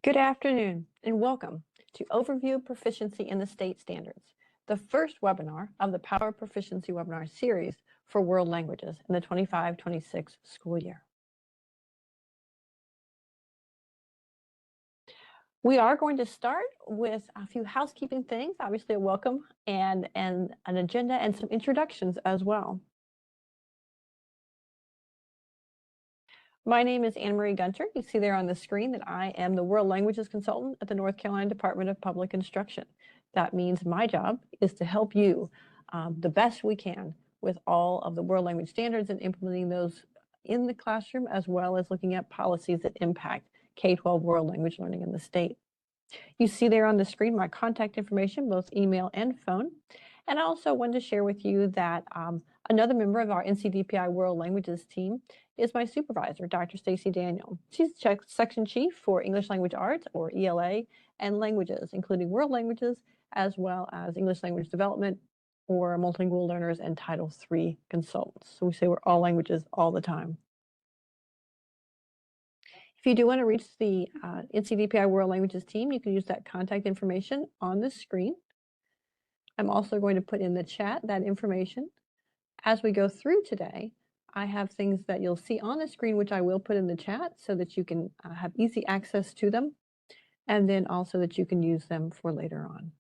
Good afternoon and welcome to Overview of Proficiency in the State Standards, the first webinar of the Power of Proficiency webinar series for world languages in the 25-26 school year. We are going to start with a few housekeeping things, obviously a welcome and an agenda and some introductions as well. My name is Anne Marie Gunter. You see there on the screen that I am the World Languages Consultant at the North Carolina Department of Public Instruction. That means my job is to help you the best we can with all of the world language standards and implementing those in the classroom, as well as looking at policies that impact K-12 world language learning in the state. You see there on the screen my contact information, both email and phone. And I also wanted to share with you that another member of our NCDPI World Languages team is my supervisor, Dr. Stacy Daniel. She's section chief for English Language Arts, or ELA, and languages, including world languages, as well as English language development, or multilingual learners and Title III consultants. So we say we're all languages all the time. If you do want to reach the NCDPI World Languages team, you can use that contact information on the screen. I'm also going to put in the chat that information. As we go through today, I have things that you'll see on the screen, which I will put in the chat so that you can have easy access to them, and then also that you can use them for later on.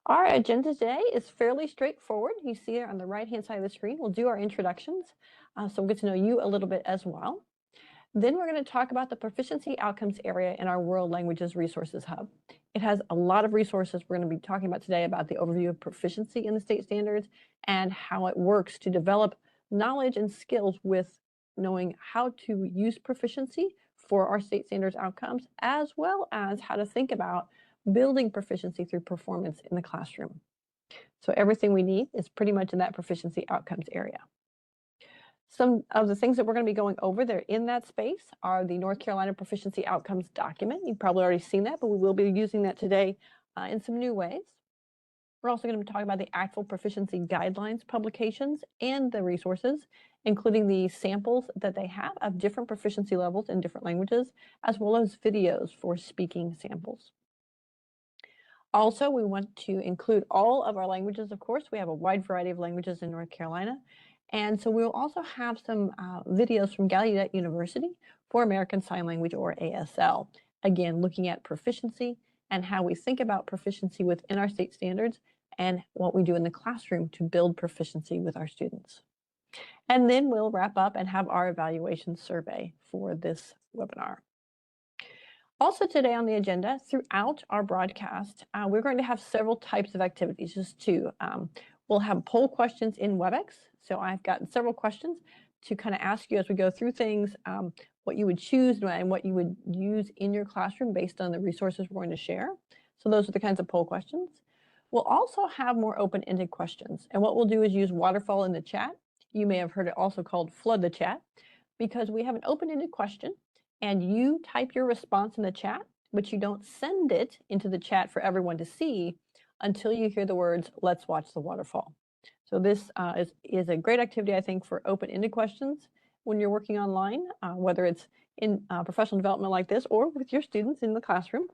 Our agenda today is fairly straightforward. You see it on the right-hand side of the screen. We'll do our introductions, so we'll get to know you a little bit as well. Then we're going to talk about the proficiency outcomes area in our World Languages Resources Hub. It has a lot of resources we're going to be talking about today about the overview of proficiency in the state standards and how it works to develop knowledge and skills with knowing how to use proficiency for our state standards outcomes, as well as how to think about building proficiency through performance in the classroom. So everything we need is pretty much in that proficiency outcomes area. Some of the things that we're going to be going over there in that space are the North Carolina Proficiency Outcomes document. You've probably already seen that, but we will be using that today in some new ways. We're also going to be talking about the actual proficiency guidelines publications and the resources, including the samples that they have of different proficiency levels in different languages, as well as videos for speaking samples. Also, we want to include all of our languages, of course. We have a wide variety of languages in North Carolina. And so we'll also have some videos from Gallaudet University for American Sign Language, or ASL. Again, looking at proficiency and how we think about proficiency within our state standards and what we do in the classroom to build proficiency with our students. And then we'll wrap up and have our evaluation survey for this webinar. Also today on the agenda, throughout our broadcast, we're going to have several types of activities, just two. We'll have poll questions in WebEx. So I've gotten several questions to kind of ask you as we go through things, what you would choose and what you would use in your classroom based on the resources we're going to share. So those are the kinds of poll questions. We'll also have more open-ended questions. And what we'll do is use waterfall in the chat. You may have heard it also called flood the chat, because we have an open-ended question and you type your response in the chat, but you don't send it into the chat for everyone to see until you hear the words, "Let's watch the waterfall." So this is a great activity, I think, for open-ended questions when you're working online, whether it's in professional development like this or with your students in the classroom.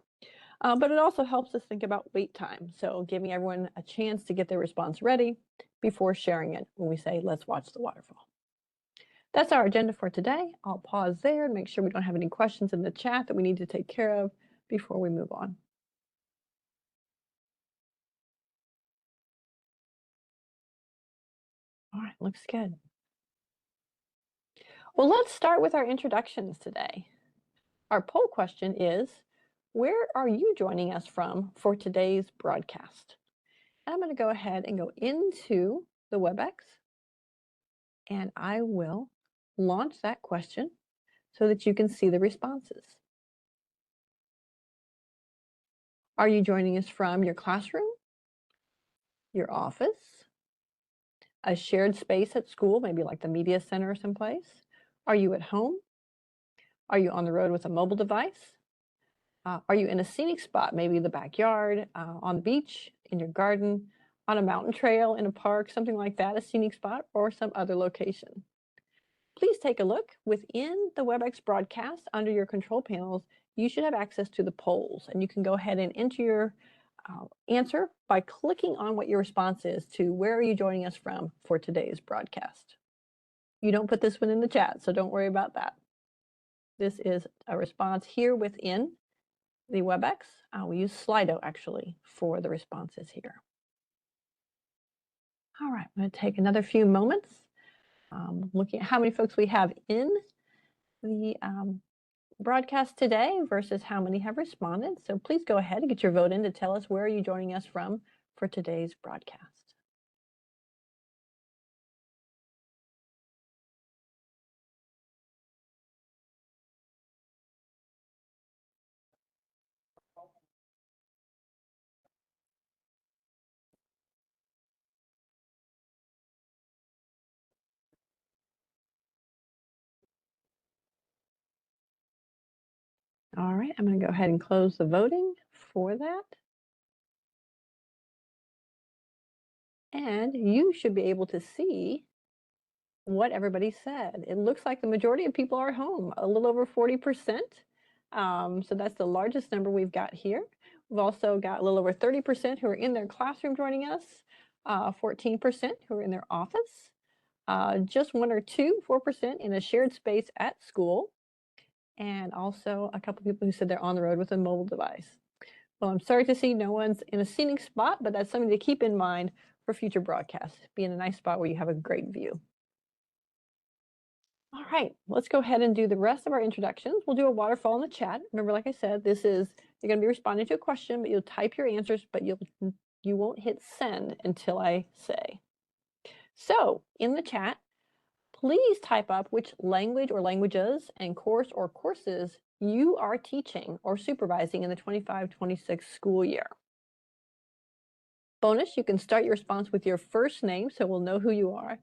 But it also helps us think about wait time. So giving everyone a chance to get their response ready before sharing it when we say, "Let's watch the waterfall." That's our agenda for today. I'll pause there and make sure we don't have any questions in the chat that we need to take care of before we move on. All right, looks good. Well, let's start with our introductions today. Our poll question is, where are you joining us from for today's broadcast? And I'm going to go ahead and go into the WebEx, and I will launch that question so that you can see the responses. Are you joining us from your classroom, your office, a shared space at school, maybe like the media center or someplace? Are you at home? Are you on the road with a mobile device? Are you in a scenic spot, maybe the backyard, on the beach, in your garden, on a mountain trail, in a park, something like that, a scenic spot, or some other location? Please take a look. Within the WebEx broadcast, under your control panels, you should have access to the polls, and you can go ahead and enter your answer by clicking on what your response is to where are you joining us from for today's broadcast. You don't put this one in the chat, so don't worry about that. This is a response here within the WebEx. We use Slido actually for the responses here. All right, I'm going to take another few moments looking at how many folks we have in the broadcast today versus how many have responded. So please go ahead and get your vote in to tell us where are you joining us from for today's broadcast. All right, I'm going to go ahead and close the voting for that. And you should be able to see what everybody said. It looks like the majority of people are home, a little over 40%. So that's the largest number we've got here. We've also got a little over 30% who are in their classroom joining us, 14% who are in their office, just 1 or 2, 4% in a shared space at school, and also a couple people who said they're on the road with a mobile device. Well, I'm sorry to see no one's in a scenic spot, but that's something to keep in mind for future broadcasts. Be in a nice spot where you have a great view. All right, let's go ahead and do the rest of our introductions. We'll do a waterfall in the chat. Remember, like I said, this is, you're going to be responding to a question, but you'll type your answers, but you won't hit send until I say. So in the chat, please type up which language or languages and course or courses you are teaching or supervising in the 25-26 school year. Bonus, you can start your response with your first name so we'll know who you are.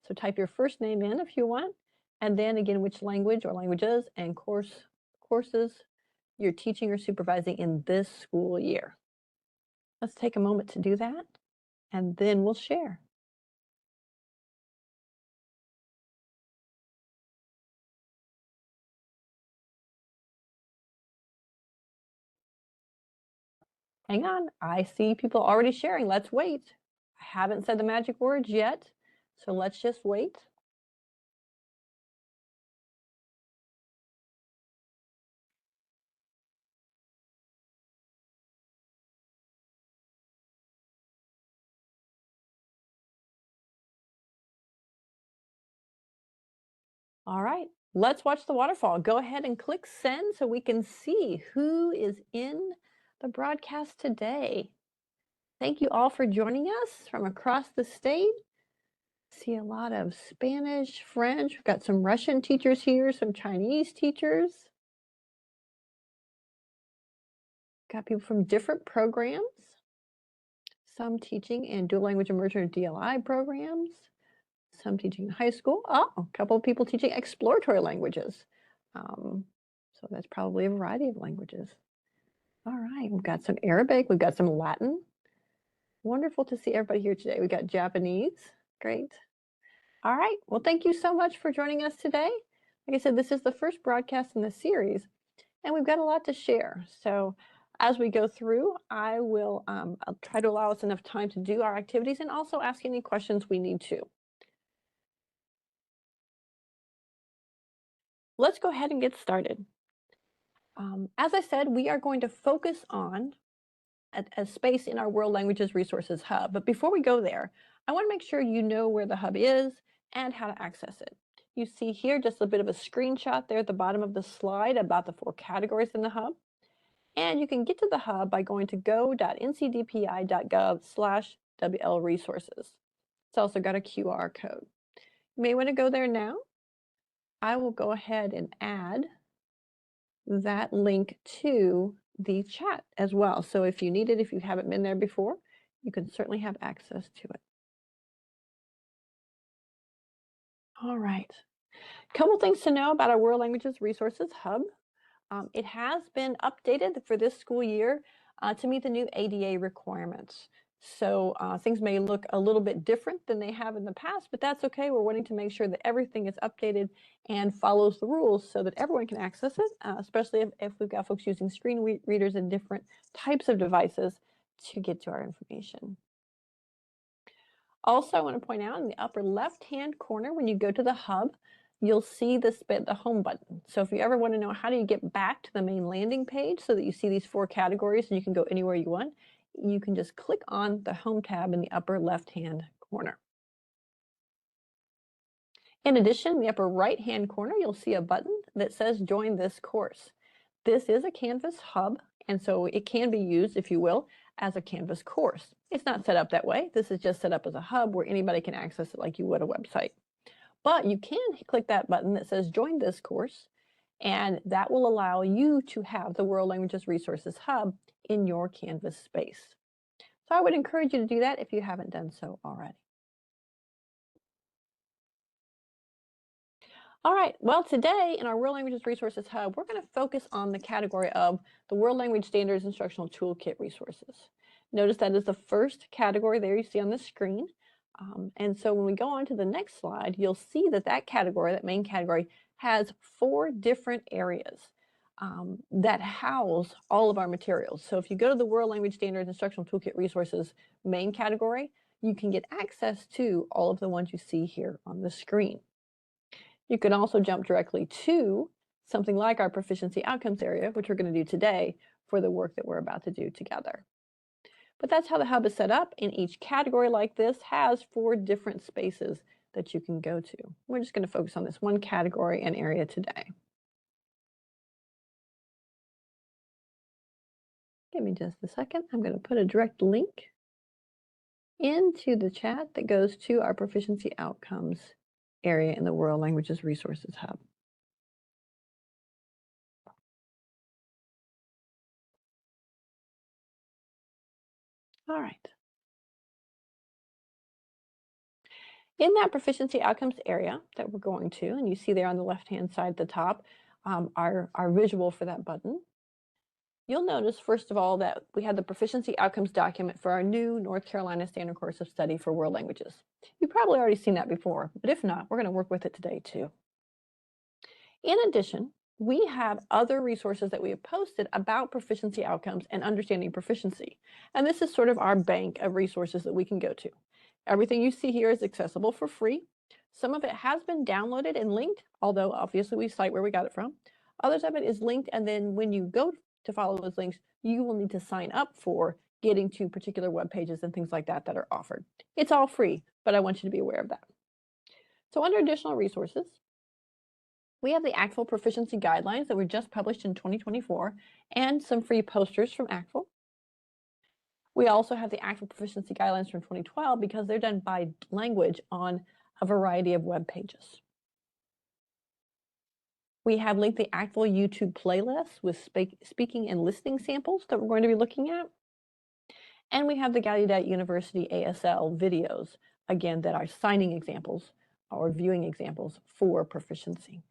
So type your first name in if you want, and then again which language or languages and courses you're teaching or supervising in this school year. Let's take a moment to do that, and then we'll share. Hang on, I see people already sharing. Let's wait. I haven't said the magic words yet, so let's just wait. All right, let's watch the waterfall. Go ahead and click send so we can see who is in the broadcast today. Thank you all for joining us from across the state. See a lot of Spanish, French. We've got some Russian teachers here, some Chinese teachers. Got people from different programs. Some teaching in dual language immersion or DLI programs. Some teaching in high school. Oh, a couple of people teaching exploratory languages. So that's probably a variety of languages. All right, we've got some Arabic, we've got some Latin. Wonderful to see everybody here today. We got Japanese, great. All right, well, thank you so much for joining us today. Like I said, this is the first broadcast in the series, and we've got a lot to share. So as we go through, I'll try to allow us enough time to do our activities and also ask any questions we need to. Let's go ahead and get started. As I said, we are going to focus on a space in our World Languages Resources Hub. But before we go there, I want to make sure you know where the hub is and how to access it. You see here just a bit of a screenshot there at the bottom of the slide about the 4 categories in the hub. And you can get to the hub by going to go.ncdpi.gov/WL-resources. It's also got a QR code. You may want to go there now. I will go ahead and add that link to the chat as well. So if you need it, if you haven't been there before, you can certainly have access to it. All right. Couple things to know about our World Languages Resources Hub. It has been updated for this school year to meet the new ADA requirements. So things may look a little bit different than they have in the past, but that's okay. We're wanting to make sure that everything is updated and follows the rules so that everyone can access it, especially if we've got folks using screen readers and different types of devices to get to our information. Also, I want to point out in the upper left-hand corner, when you go to the hub, you'll see the home button. So if you ever want to know how do you get back to the main landing page so that you see these 4 categories and you can go anywhere you want, you can just click on the home tab in the upper left-hand corner. In addition, in the upper right-hand corner, you'll see a button that says Join this course. This is a Canvas hub, and so it can be used, if you will, as a Canvas course. It's not set up that way. This is just set up as a hub where anybody can access it like you would a website. But you can click that button that says Join this course, and that will allow you to have the World Languages Resources Hub in your Canvas space. So I would encourage you to do that if you haven't done so already. All right, well, today in our World Languages Resources Hub, we're going to focus on the category of the World Language Standards Instructional Toolkit resources. Notice that is the first category there you see on the screen. And so when we go on to the next slide, you'll see that that category, that main category, has 4 different areas that house all of our materials. So if you go to the World Language Standards Instructional Toolkit resources main category, you can get access to all of the ones you see here on the screen. You can also jump directly to something like our proficiency outcomes area, which we're going to do today for the work that we're about to do together. But that's how the hub is set up, and each category like this has 4 different spaces that you can go to. We're just going to focus on this one category and area today. Give me just a second. I'm going to put a direct link into the chat that goes to our proficiency outcomes area in the World Languages Resources Hub. All right. In that proficiency outcomes area that we're going to, and you see there on the left-hand side at the top, our visual for that button, you'll notice, first of all, that we have the proficiency outcomes document for our new North Carolina Standard Course of Study for World Languages. You've probably already seen that before, but if not, we're going to work with it today too. In addition, we have other resources that we have posted about proficiency outcomes and understanding proficiency. And this is sort of our bank of resources that we can go to. Everything you see here is accessible for free. Some of it has been downloaded and linked, although obviously we cite where we got it from. Others of it is linked, and then when you go to follow those links, you will need to sign up for getting to particular web pages and things like that that are offered. It's all free, but I want you to be aware of that. So under additional resources, we have the ACTFL proficiency guidelines that were just published in 2024 and some free posters from ACTFL. We also have the ACTFL proficiency guidelines from 2012 because they're done by language on a variety of web pages. We have linked the ACTFL YouTube playlists with speaking and listening samples that we're going to be looking at. And we have the Gallaudet University ASL videos, again, that are signing examples or viewing examples for proficiency.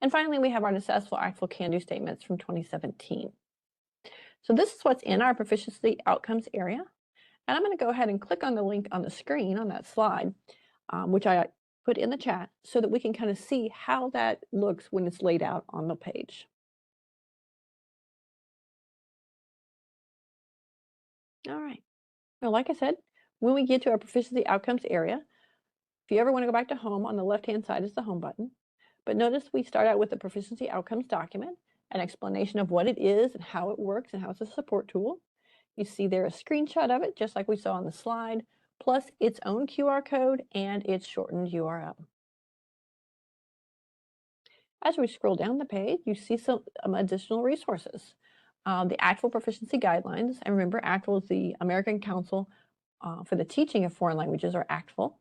And finally, we have our successful ACTFL can-do statements from 2017. So this is what's in our proficiency outcomes area. And I'm going to go ahead and click on the link on the screen on that slide, which I put in the chat, so that we can kind of see how that looks when it's laid out on the page. All right. Well, like I said, when we get to our proficiency outcomes area, if you ever want to go back to home, on the left-hand side is the home button. But notice we start out with the proficiency outcomes document, an explanation of what it is and how it works and how it's a support tool. You see there a screenshot of it, just like we saw on the slide, plus its own QR code and its shortened URL. As we scroll down the page, you see some additional resources. The ACTFL Proficiency Guidelines, and remember ACTFL is the American Council for the Teaching of Foreign Languages, or ACTFL.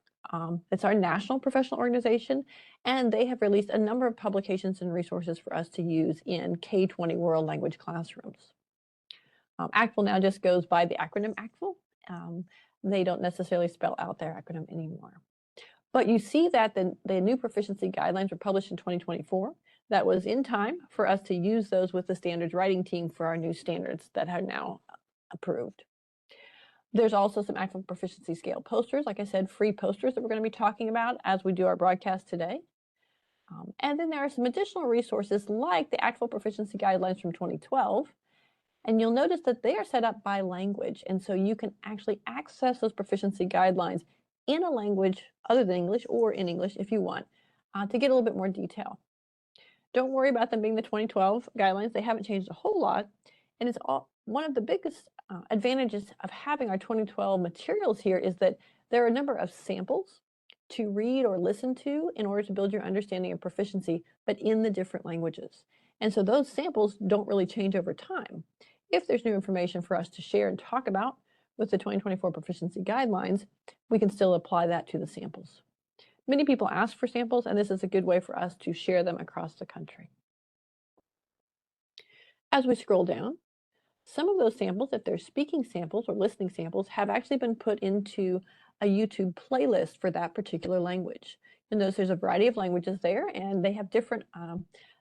It's our national professional organization, and they have released a number of publications and resources for us to use in K-20 world language classrooms. ACTFL now just goes by the acronym ACTFL. They don't necessarily spell out their acronym anymore. But you see that the new proficiency guidelines were published in 2024. That was in time for us to use those with the standards writing team for our new standards that are now approved. There's also some actual proficiency scale posters, like I said, free posters that we're going to be talking about as we do our broadcast today. And then there are some additional resources like the actual proficiency guidelines from 2012. And you'll notice that they are set up by language. And so you can actually access those proficiency guidelines in a language other than English or in English if you want to get a little bit more detail. Don't worry about them being the 2012 guidelines. They haven't changed a whole lot. And it's one of the biggest advantages of having our 2012 materials here is that there are a number of samples to read or listen to in order to build your understanding of proficiency, but in the different languages. And so those samples don't really change over time. If there's new information for us to share and talk about with the 2024 proficiency guidelines, we can still apply that to the samples. Many people ask for samples, and this is a good way for us to share them across the country. As we scroll down, some of those samples, if they're speaking samples or listening samples, have actually been put into a YouTube playlist for that particular language. You'll notice there's a variety of languages there, and they have different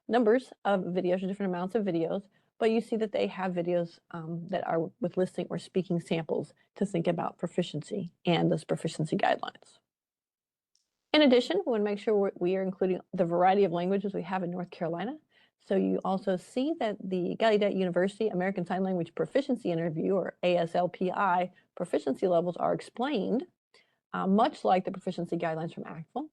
numbers of videos or different amounts of videos, but you see that they have videos that are with listening or speaking samples to think about proficiency and those proficiency guidelines. In addition, we want to make sure we are including the variety of languages we have in North Carolina. So you also see that the Gallaudet University American Sign Language Proficiency Interview, or ASLPI, proficiency levels are explained, much like the proficiency guidelines from ACTFL.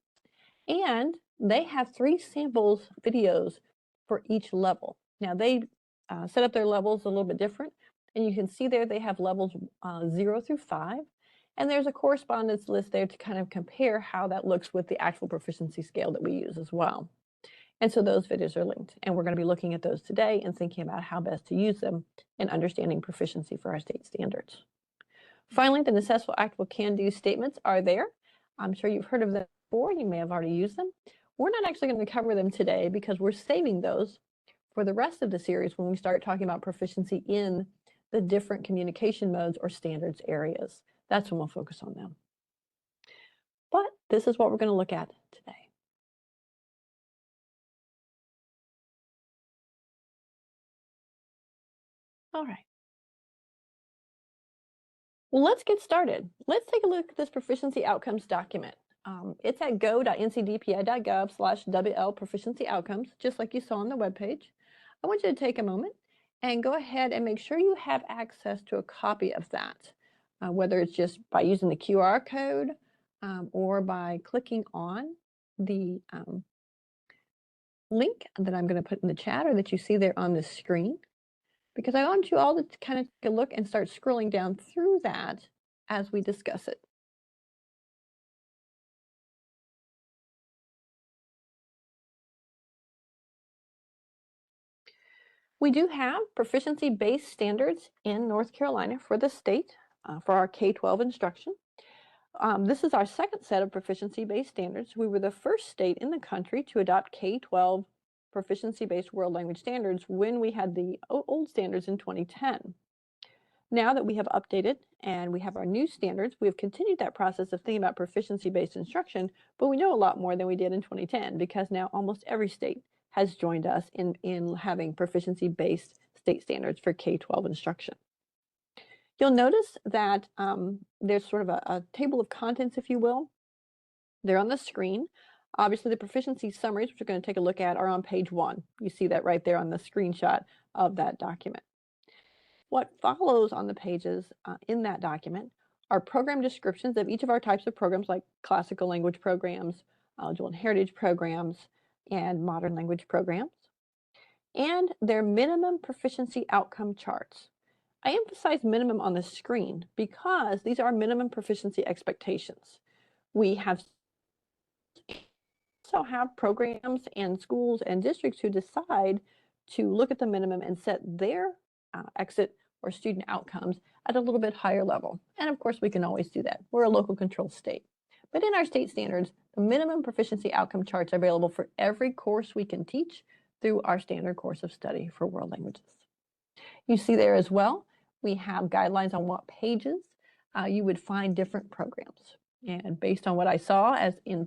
And they have 3 samples videos for each level. Now they set up their levels a little bit different, and you can see there they have levels 0 through 5. And there's a correspondence list there to kind of compare how that looks with the actual proficiency scale that we use as well. And so those videos are linked, and we're going to be looking at those today and thinking about how best to use them in understanding proficiency for our state standards. Finally, the necessful, actable, can-do statements are there. I'm sure you've heard of them before. You may have already used them. We're not actually going to cover them today because we're saving those for the rest of the series when we start talking about proficiency in the different communication modes or standards areas. That's when we'll focus on them. But this is what we're going to look at today. All right. Well, let's get started. Let's take a look at this proficiency outcomes document. It's at go.ncdpi.gov/WL proficiency outcomes, just like you saw on the webpage. I want you to take a moment and go ahead and make sure you have access to a copy of that, whether it's just by using the QR code or by clicking on the link that I'm going to put in the chat or that you see there on the screen, because I want you all to kind of take a look and start scrolling down through that as we discuss it. We do have proficiency-based standards in North Carolina for the state for our K-12 instruction. This is our second set of proficiency-based standards. We were the first state in the country to adopt K-12 proficiency-based world language standards when we had the old standards in 2010. Now that we have updated and we have our new standards, we have continued that process of thinking about proficiency-based instruction, but we know a lot more than we did in 2010 because now almost every state has joined us in having proficiency-based state standards for K-12 instruction. You'll notice that there's sort of a table of contents, if you will. They're on the screen. Obviously, the proficiency summaries, which we're going to take a look at, are on page 1. You see that right there on the screenshot of that document. What follows on the pages in that document are program descriptions of each of our types of programs, like classical language programs, dual and heritage programs, and modern language programs, and their minimum proficiency outcome charts. I emphasize minimum on the screen because these are minimum proficiency expectations. We also have programs and schools and districts who decide to look at the minimum and set their exit or student outcomes at a little bit higher level. And of course, we can always do that. We're a local control state. But in our state standards, the minimum proficiency outcome charts are available for every course we can teach through our standard course of study for world languages. You see there as well, we have guidelines on what pages you would find different programs. And based on what I saw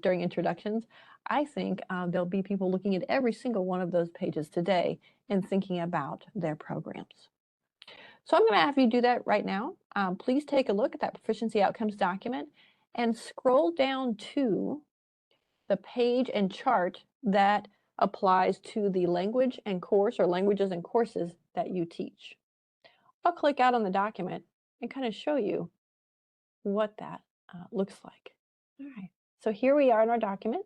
during introductions, I think there'll be people looking at every single one of those pages today and thinking about their programs. So I'm going to have you do that right now. Please take a look at that proficiency outcomes document and scroll down to the page and chart that applies to the language and course or languages and courses that you teach. I'll click out on the document and kind of show you what that looks like. All right, so here we are in our document.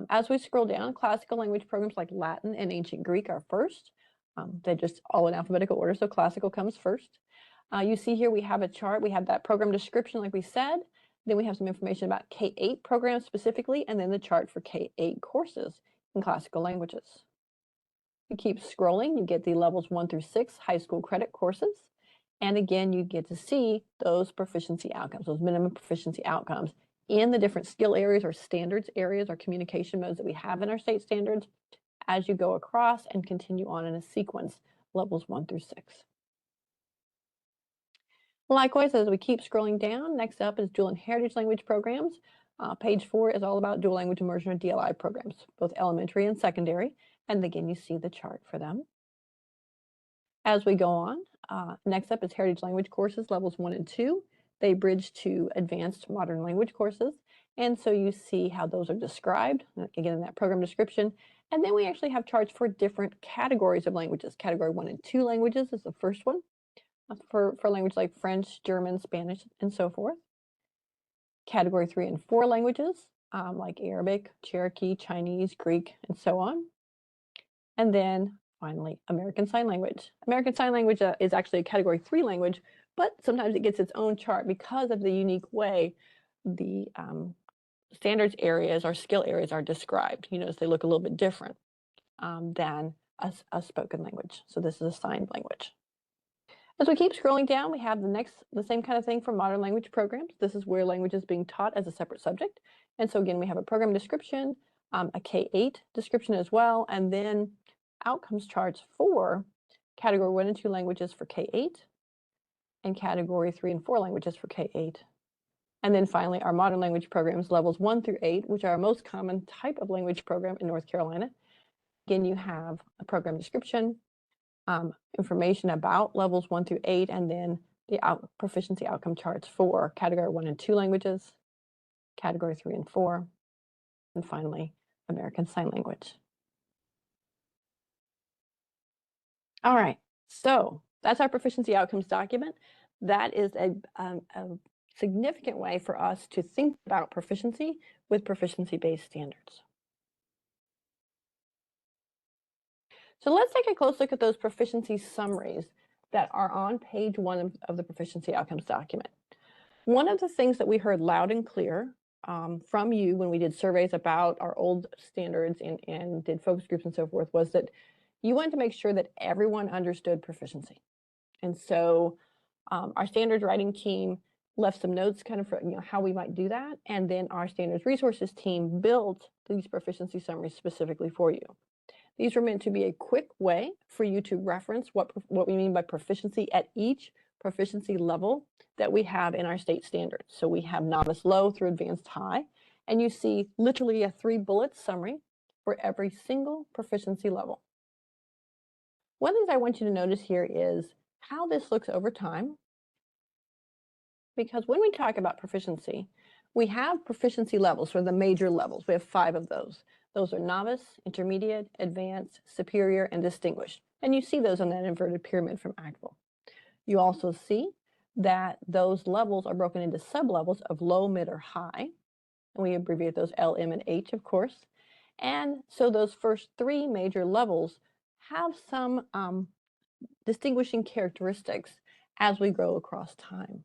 As we scroll down, classical language programs like Latin and ancient Greek are first. They're just all in alphabetical order, so classical comes first. You see here we have a chart. We have that program description like we said. Then we have some information about K-8 programs specifically, and then the chart for K-8 courses in classical languages. You keep scrolling, you get the levels 1 through 6 high school credit courses. And again, you get to see those proficiency outcomes, those minimum proficiency outcomes in the different skill areas or standards areas or communication modes that we have in our state standards as you go across and continue on in a sequence, levels 1 through 6. Likewise, as we keep scrolling down, next up is dual and heritage language programs. Page 4 is all about dual language immersion or DLI programs, both elementary and secondary. And again, you see the chart for them. As we go on, next up is heritage language courses, levels 1 and 2. They bridge to advanced modern language courses. And so you see how those are described, again, in that program description. And then we actually have charts for different categories of languages. Category 1 and 2 languages is the first one for languages like French, German, Spanish, and so forth. Category 3 and 4 languages like Arabic, Cherokee, Chinese, Greek, and so on. And then finally, American Sign Language. American Sign Language is actually a Category 3 language, but sometimes it gets its own chart because of the unique way the standards areas or skill areas are described. You notice they look a little bit different than a spoken language. So this is a signed language. As we keep scrolling down, we have the same kind of thing for modern language programs. This is where language is being taught as a separate subject. And so again, we have a program description, a K-8 description as well, and then outcomes charts for Category 1 and 2 languages for K-8 and Category 3 and 4 languages for K-8. And then finally, our modern language programs, levels 1 through 8, which are our most common type of language program in North Carolina. Again, you have a program description, information about levels 1 through 8, and then the proficiency outcome charts for Category 1 and 2 languages, Category 3 and 4, and finally, American Sign Language. All right, so that's our proficiency outcomes document. That is a significant way for us to think about proficiency with proficiency-based standards. So let's take a close look at those proficiency summaries that are on page 1 of the proficiency outcomes document. One of the things that we heard loud and clear from you when we did surveys about our old standards and did focus groups and so forth was that you wanted to make sure that everyone understood proficiency. And so our standards writing team left some notes kind of for how we might do that. And then our standards resources team built these proficiency summaries specifically for you. These were meant to be a quick way for you to reference what we mean by proficiency at each proficiency level that we have in our state standards. So we have novice low through advanced high, and you see literally a 3-bullet summary for every single proficiency level. One of the things I want you to notice here is how this looks over time, because when we talk about proficiency, we have proficiency levels, or the major levels. We have 5 of those. Those are novice, intermediate, advanced, superior, and distinguished. And you see those on that inverted pyramid from ACTFL. You also see that those levels are broken into sub-levels of low, mid, or high. And we abbreviate those L, M, and H, of course. And so those first 3 major levels have some distinguishing characteristics as we grow across time.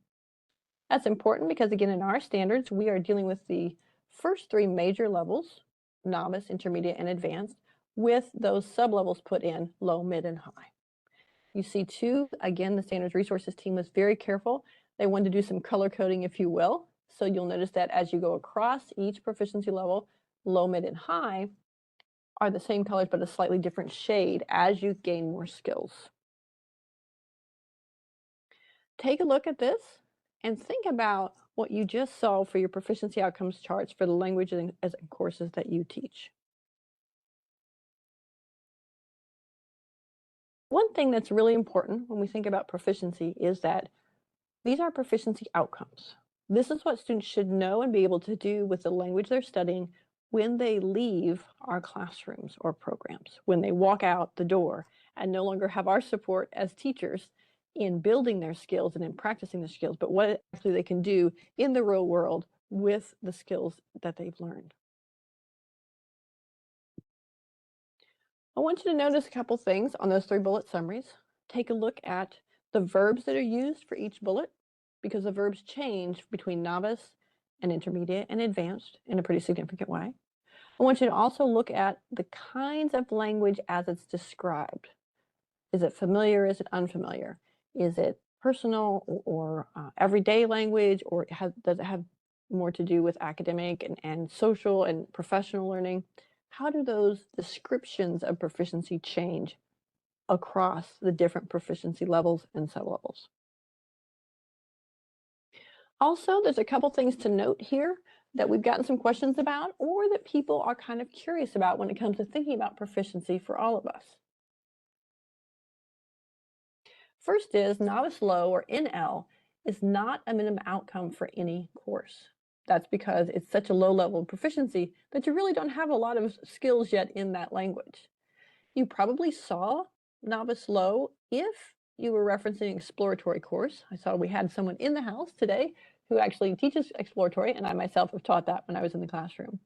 That's important because, again, in our standards, we are dealing with the first 3 major levels, novice, intermediate, and advanced, with those sub-levels put in low, mid, and high. You see too, again, the standards resources team was very careful. They wanted to do some color coding, if you will. So you'll notice that as you go across each proficiency level, low, mid, and high are the same colors, but a slightly different shade as you gain more skills. Take a look at this and think about what you just saw for your proficiency outcomes charts for the language and courses that you teach. One thing that's really important when we think about proficiency is that these are proficiency outcomes. This is what students should know and be able to do with the language they're studying when they leave our classrooms or programs, when they walk out the door and no longer have our support as teachers in building their skills and in practicing the skills, but what actually they can do in the real world with the skills that they've learned. I want you to notice a couple things on those 3 bullet summaries. Take a look at the verbs that are used for each bullet, because the verbs change between novice and intermediate and advanced in a pretty significant way. I want you to also look at the kinds of language as it's described. Is it familiar? Is it unfamiliar? Is it personal or everyday language, or does it have more to do with academic and social and professional learning? How do those descriptions of proficiency change across the different proficiency levels and sublevels? Also, there's a couple things to note here that we've gotten some questions about, or that people are kind of curious about when it comes to thinking about proficiency for all of us. First is novice low, or NL, is not a minimum outcome for any course. That's because it's such a low level of proficiency that you really don't have a lot of skills yet in that language. You probably saw novice low if you were referencing an exploratory course. I saw we had someone in the house today who actually teaches exploratory, and I myself have taught that when I was in the classroom.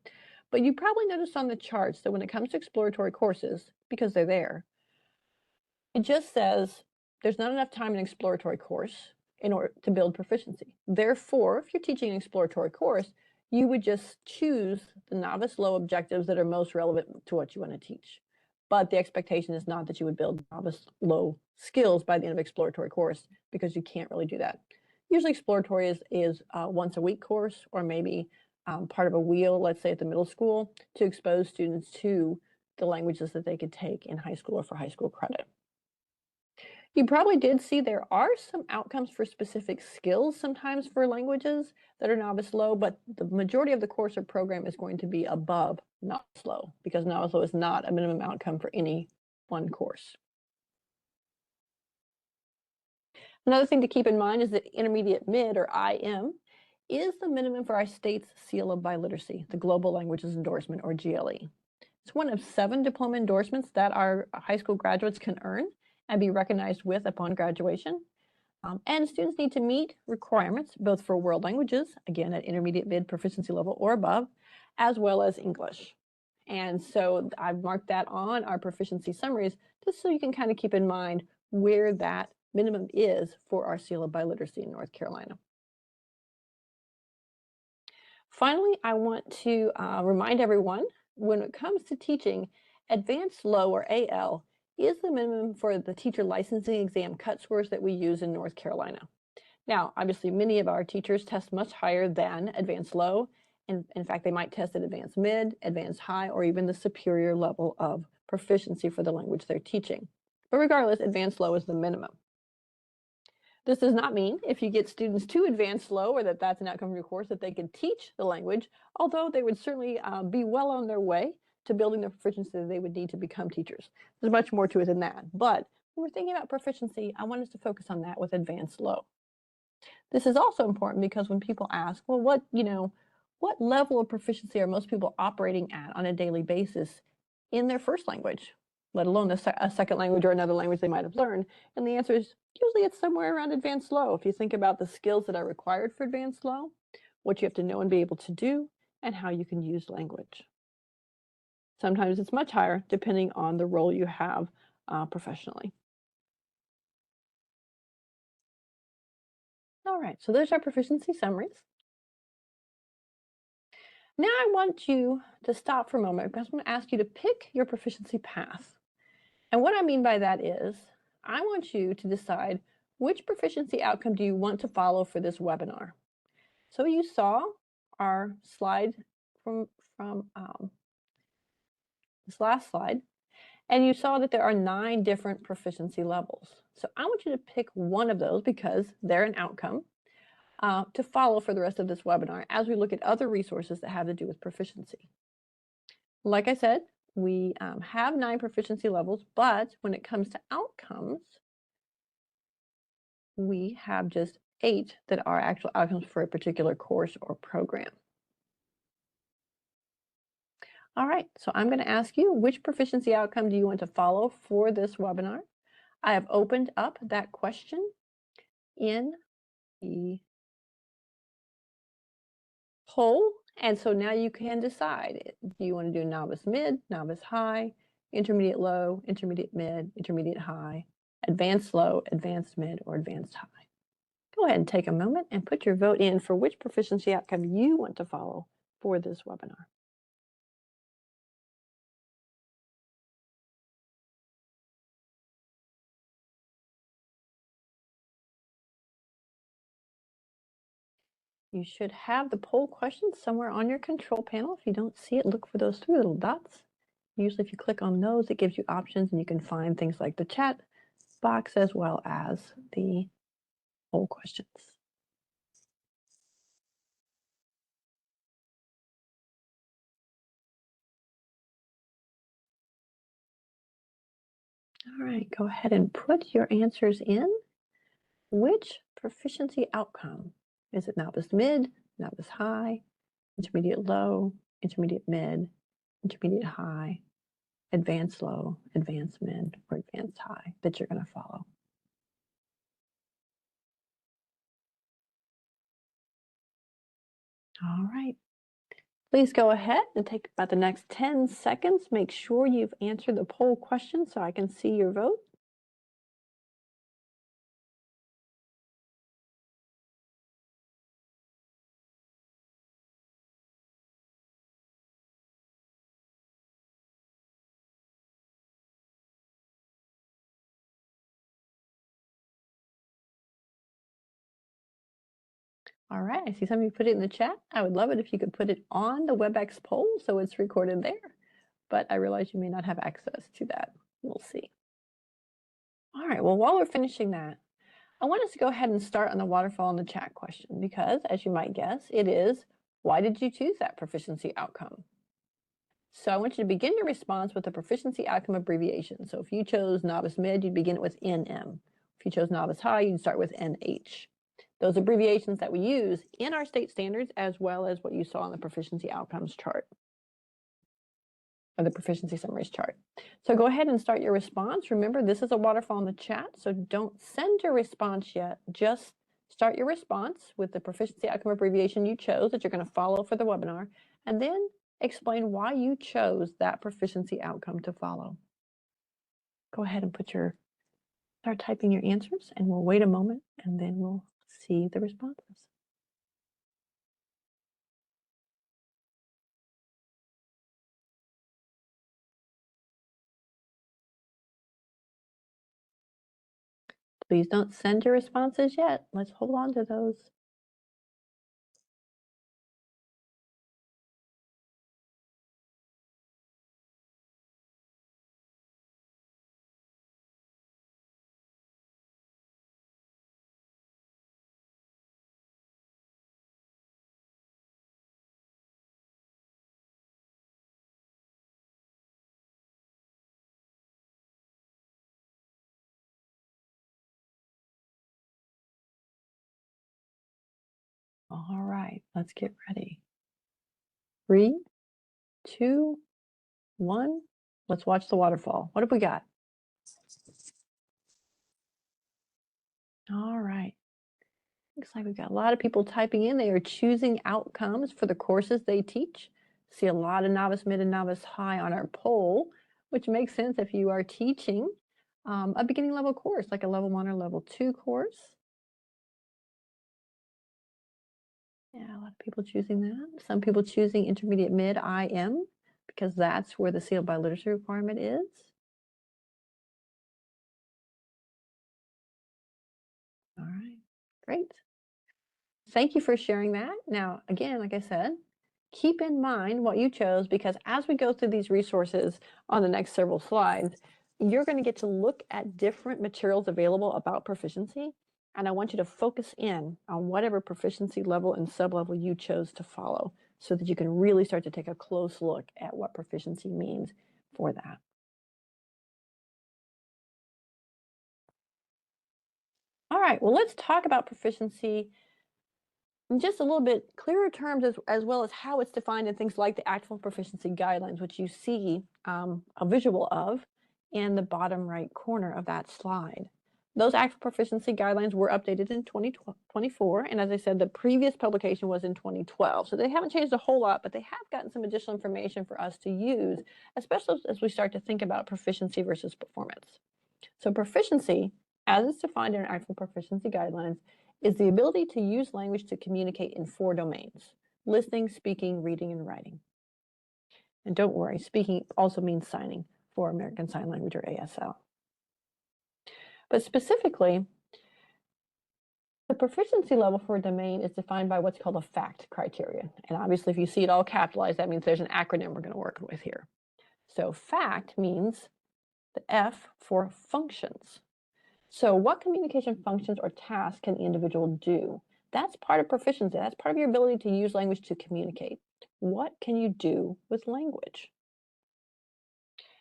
But you probably noticed on the charts that when it comes to exploratory courses, because they're there, it just says there's not enough time in an exploratory course in order to build proficiency. Therefore, if you're teaching an exploratory course, you would just choose the novice low objectives that are most relevant to what you want to teach. But the expectation is not that you would build novice low skills by the end of exploratory course, because you can't really do that. Usually exploratory is a once a week course, or maybe part of a wheel, let's say at the middle school, to expose students to the languages that they could take in high school or for high school credit. You probably did see there are some outcomes for specific skills sometimes for languages that are novice low, but the majority of the course or program is going to be above novice low, because novice low is not a minimum outcome for any one course. Another thing to keep in mind is that intermediate mid, or IM, is the minimum for our state's seal of biliteracy, the Global Languages Endorsement, or GLE. It's one of 7 diploma endorsements that our high school graduates can earn and be recognized with upon graduation. And students need to meet requirements both for world languages, again at intermediate mid proficiency level or above, as well as English. And so I've marked that on our proficiency summaries just so you can kind of keep in mind where that minimum is for our seal of biliteracy in North Carolina. Finally, I want to remind everyone, when it comes to teaching, advanced low, or AL, is the minimum for the teacher licensing exam cut scores that we use in North Carolina. Now, obviously, many of our teachers test much higher than advanced low, and in fact, they might test at advanced mid, advanced high, or even the superior level of proficiency for the language they're teaching. But regardless, advanced low is the minimum. This does not mean if you get students to advanced low, or that's an outcome of your course, that they can teach the language, although they would certainly be well on their way to building the proficiency that they would need to become teachers. There's much more to it than that. But when we're thinking about proficiency, I want us to focus on that with advanced low. This is also important because when people ask, well, what level of proficiency are most people operating at on a daily basis in their first language, let alone a second language or another language they might have learned? And the answer is usually it's somewhere around advanced low. If you think about the skills that are required for advanced low, what you have to know and be able to do, and how you can use language. Sometimes it's much higher depending on the role you have professionally. All right, so there's our proficiency summaries. Now I want you to stop for a moment because I'm going to ask you to pick your proficiency path. And what I mean by that is I want you to decide which proficiency outcome do you want to follow for this webinar. So you saw our slide from this last slide, and you saw that there are 9 different proficiency levels. So I want you to pick one of those because they're an outcome. to follow for the rest of this webinar as we look at other resources that have to do with proficiency. Like I said, we have 9 proficiency levels, but when it comes to outcomes, we have just 8 that are actual outcomes for a particular course or program. All right, so I'm going to ask you, which proficiency outcome do you want to follow for this webinar? I have opened up that question in the poll, and so now you can decide. Do you want to do novice mid, novice high, intermediate low, intermediate mid, intermediate high, advanced low, advanced mid, or advanced high? Go ahead and take a moment and put your vote in for which proficiency outcome you want to follow for this webinar. You should have the poll question somewhere on your control panel. If you don't see it, look for those 3 little dots. Usually if you click on those, it gives you options and you can find things like the chat box as well as the poll questions. All right, go ahead and put your answers in. Which proficiency outcome? Is it novice mid, novice high, intermediate low, intermediate mid, intermediate high, advanced low, advanced mid, or advanced high that you're going to follow? All right. Please go ahead and take about the next 10 seconds. Make sure you've answered the poll question so I can see your vote. All right, I see some of you put it in the chat. I would love it if you could put it on the WebEx poll so it's recorded there, but I realize you may not have access to that. We'll see. All right, well, while we're finishing that, I want us to go ahead and start on the waterfall in the chat question because, as you might guess, it is, why did you choose that proficiency outcome? So I want you to begin your response with the proficiency outcome abbreviation. So if you chose novice mid, you'd begin it with NM. If you chose novice high, you'd start with NH. Those abbreviations that we use in our state standards, as well as what you saw on the proficiency outcomes chart, or the proficiency summaries chart. So go ahead and start your response. Remember, this is a waterfall in the chat, so don't send your response yet. Just start your response with the proficiency outcome abbreviation you chose that you're going to follow for the webinar, and then explain why you chose that proficiency outcome to follow. Go ahead and start typing your answers, and we'll wait a moment, and then we'll see the responses. Please don't send your responses yet. Let's hold on to those. All right, let's get ready. 3, 2, 1. Let's watch the waterfall. What have we got? All right. Looks like we've got a lot of people typing in. They are choosing outcomes for the courses they teach. See a lot of novice mid and novice high on our poll, which makes sense if you are teaching a beginning level course, like a level 1 or level 2 course. Yeah, a lot of people choosing that. Some people choosing intermediate mid IM because that's where the sealed by literacy requirement is. All right, great. Thank you for sharing that. Now, again, like I said, keep in mind what you chose because as we go through these resources on the next several slides, you're going to get to look at different materials available about proficiency and I want you to focus in on whatever proficiency level and sublevel you chose to follow so that you can really start to take a close look at what proficiency means for that. All right, well, let's talk about proficiency in just a little bit clearer terms, as well as how it's defined in things like the actual proficiency guidelines, which you see a visual of in the bottom right corner of that slide. Those actual proficiency guidelines were updated in 2024, and as I said, the previous publication was in 2012. So they haven't changed a whole lot, but they have gotten some additional information for us to use, especially as we start to think about proficiency versus performance. So proficiency, as it's defined in actual proficiency guidelines, is the ability to use language to communicate in 4 domains: listening, speaking, reading, and writing. And don't worry, speaking also means signing for American Sign Language, or ASL. But specifically, the proficiency level for a domain is defined by what's called a FACT criteria. And obviously, if you see it all capitalized, that means there's an acronym we're going to work with here. So FACT means the F for functions. So what communication functions or tasks can the individual do? That's part of proficiency. That's part of your ability to use language to communicate. What can you do with language?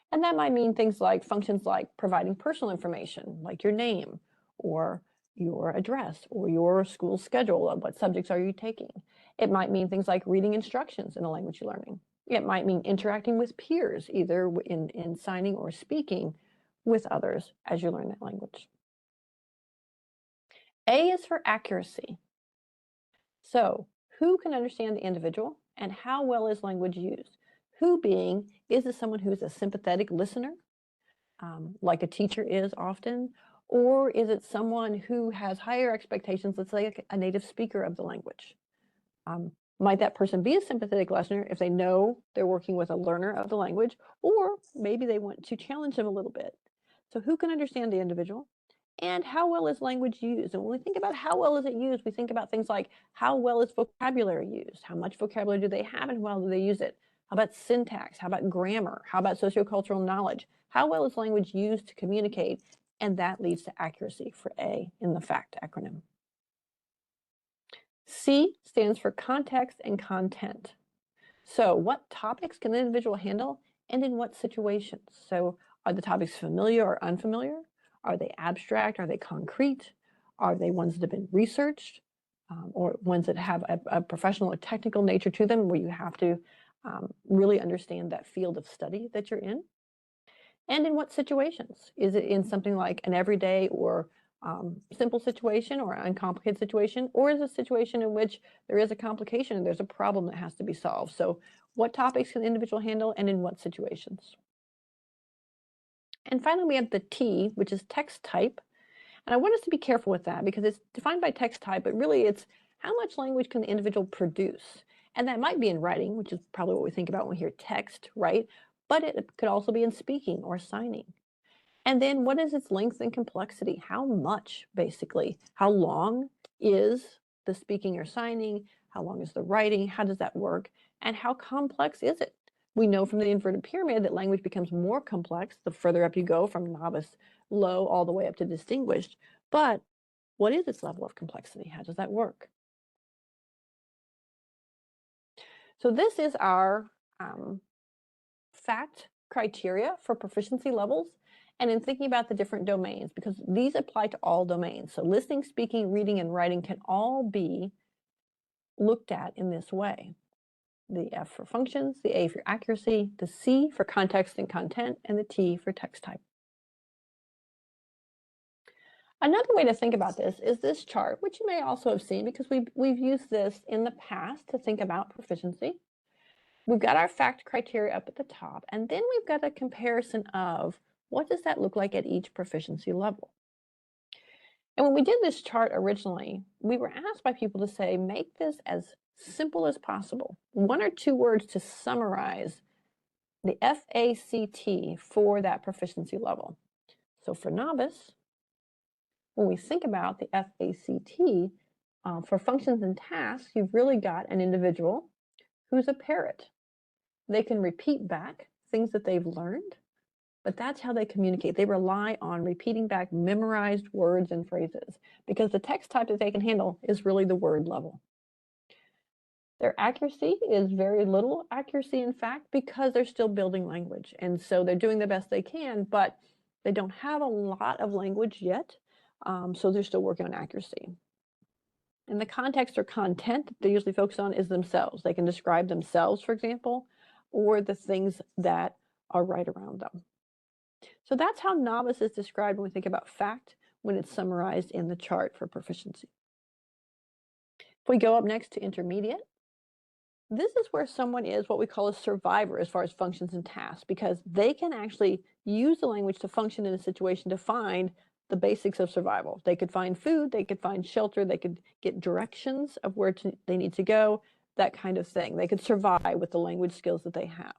And that might mean things like functions like providing personal information, like your name or your address or your school schedule of what subjects are you taking. It might mean things like reading instructions in a language you're learning. It might mean interacting with peers, either in signing or speaking with others as you learn that language. A is for accuracy. So, who can understand the individual and how well is language used? Who being, is this someone who's a sympathetic listener, like a teacher is often, or is it someone who has higher expectations, let's say a native speaker of the language? Might that person be a sympathetic listener if they know they're working with a learner of the language, or maybe they want to challenge them a little bit? So who can understand the individual? And how well is language used? And when we think about how well is it used, we think about things like how well is vocabulary used? How much vocabulary do they have and how well do they use it? How about syntax? How about grammar? How about sociocultural knowledge? How well is language used to communicate? And that leads to accuracy for A in the FACT acronym. C stands for context and content. So what topics can the individual handle and in what situations? So are the topics familiar or unfamiliar? Are they abstract? Are they concrete? Are they ones that have been researched? Or ones that have a professional or technical nature to them where you have to really understand that field of study that you're in? And in what situations? Is it in something like an everyday or simple situation or uncomplicated situation? Or is it a situation in which there is a complication and there's a problem that has to be solved? So what topics can the individual handle and in what situations? And finally, we have the T, which is text type. And I want us to be careful with that because it's defined by text type, but really it's how much language can the individual produce? And that might be in writing, which is probably what we think about when we hear text, right? But it could also be in speaking or signing. And then what is its length and complexity? How much, basically? How long is the speaking or signing? How long is the writing? How does that work? And how complex is it? We know from the inverted pyramid that language becomes more complex the further up you go from novice, low, all the way up to distinguished. But what is its level of complexity? How does that work? So this is our FACT criteria for proficiency levels. And in thinking about the different domains, because these apply to all domains. So listening, speaking, reading, and writing can all be looked at in this way. The F for functions, the A for accuracy, the C for context and content, and the T for text type. Another way to think about this is this chart, which you may also have seen because we've used this in the past to think about proficiency. We've got our FACT criteria up at the top, and then we've got a comparison of what does that look like at each proficiency level. And when we did this chart originally, we were asked by people to say, make this as simple as possible. 1 or 2 words to summarize the FACT for that proficiency level. So for novice, when we think about the FACT, for functions and tasks, you've really got an individual who's a parrot. They can repeat back things that they've learned, but that's how they communicate. They rely on repeating back memorized words and phrases because the text type that they can handle is really the word level. Their accuracy is very little accuracy, in fact, because they're still building language. And so they're doing the best they can, but they don't have a lot of language yet. So they're still working on accuracy. And the context or content that they usually focus on is themselves. They can describe themselves, for example, or the things that are right around them. So that's how novice is described when we think about fact when it's summarized in the chart for proficiency. If we go up next to intermediate, this is where someone is what we call a survivor as far as functions and tasks, because they can actually use the language to function in a situation to find the basics of survival. They could find food, they could find shelter, they could get directions of where they need to go, that kind of thing. They could survive with the language skills that they have.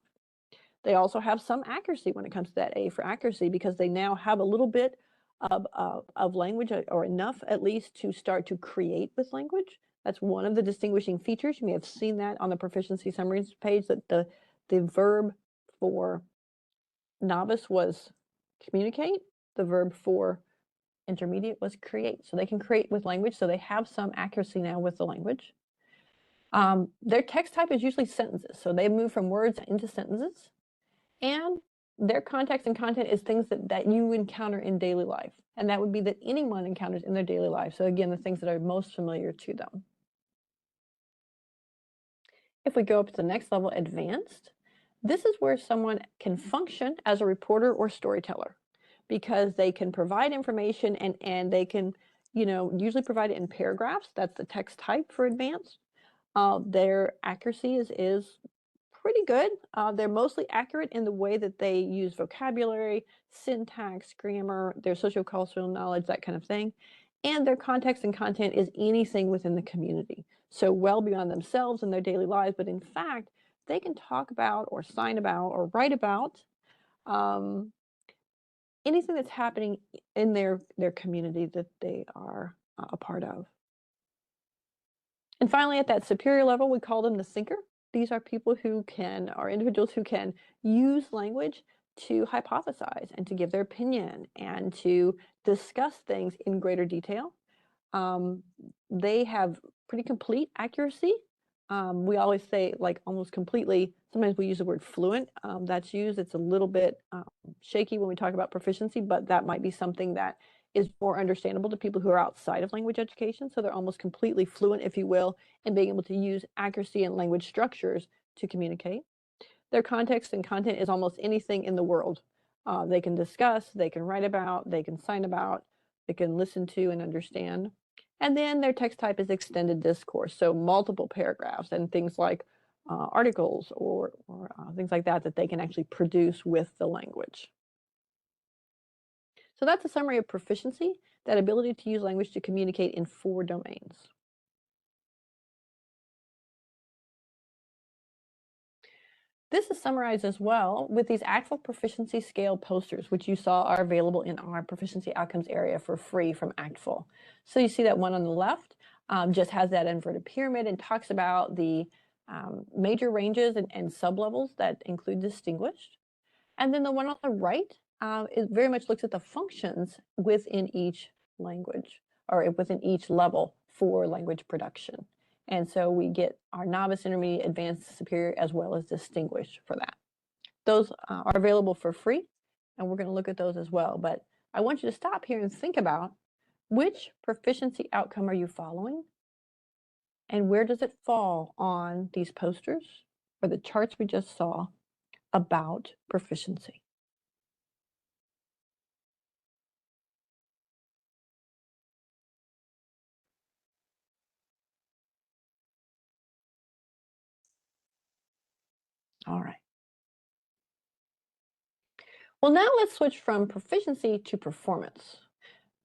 They also have some accuracy when it comes to that A for accuracy, because they now have a little bit of language, or enough at least to start to create with language. That's one of the distinguishing features. You may have seen that on the proficiency summaries page, that the verb for novice was communicate, the verb for intermediate was create. So they can create with language, so they have some accuracy now with the language. Their text type is usually sentences, so they move from words into sentences. And their context and content is things that you encounter in daily life. And that would be that anyone encounters in their daily life. So again, the things that are most familiar to them. If we go up to the next level, advanced, this is where someone can function as a reporter or storyteller, because they can provide information and they can, usually provide it in paragraphs. That's the text type for advanced. Their accuracy is pretty good. They're mostly accurate in the way that they use vocabulary, syntax, grammar, their sociocultural knowledge, that kind of thing. And their context and content is anything within the community. So well beyond themselves and their daily lives, but in fact, they can talk about or sign about or write about anything that's happening in their community that they are a part of. And finally, at that superior level, we call them the thinker. These are people who are individuals who can use language to hypothesize and to give their opinion and to discuss things in greater detail. They have pretty complete accuracy. We always say like almost completely. Sometimes we use the word fluent. That's used. It's a little bit shaky when we talk about proficiency, but that might be something that is more understandable to people who are outside of language education. So they're almost completely fluent, if you will, in being able to use accuracy and language structures to communicate. Their context and content is almost anything in the world. They can discuss, they can write about, they can sign about, they can listen to and understand. And then their text type is extended discourse, so multiple paragraphs and things like articles or things like that they can actually produce with the language. So that's a summary of proficiency, that ability to use language to communicate in 4 domains. This is summarized as well with these actual proficiency scale posters, which you saw are available in our proficiency outcomes area for free from ACTFL. So you see that one on the left just has that inverted pyramid and talks about the major ranges and sublevels that include distinguished. And then the one on the right, it very much looks at the functions within each language or within each level for language production. And so we get our novice, intermediate, advanced, superior, as well as distinguished for that. Those are available for free, and we're going to look at those as well. But I want you to stop here and think about which proficiency outcome are you following, and where does it fall on these posters or the charts we just saw about proficiency. All right. Well, now let's switch from proficiency to performance.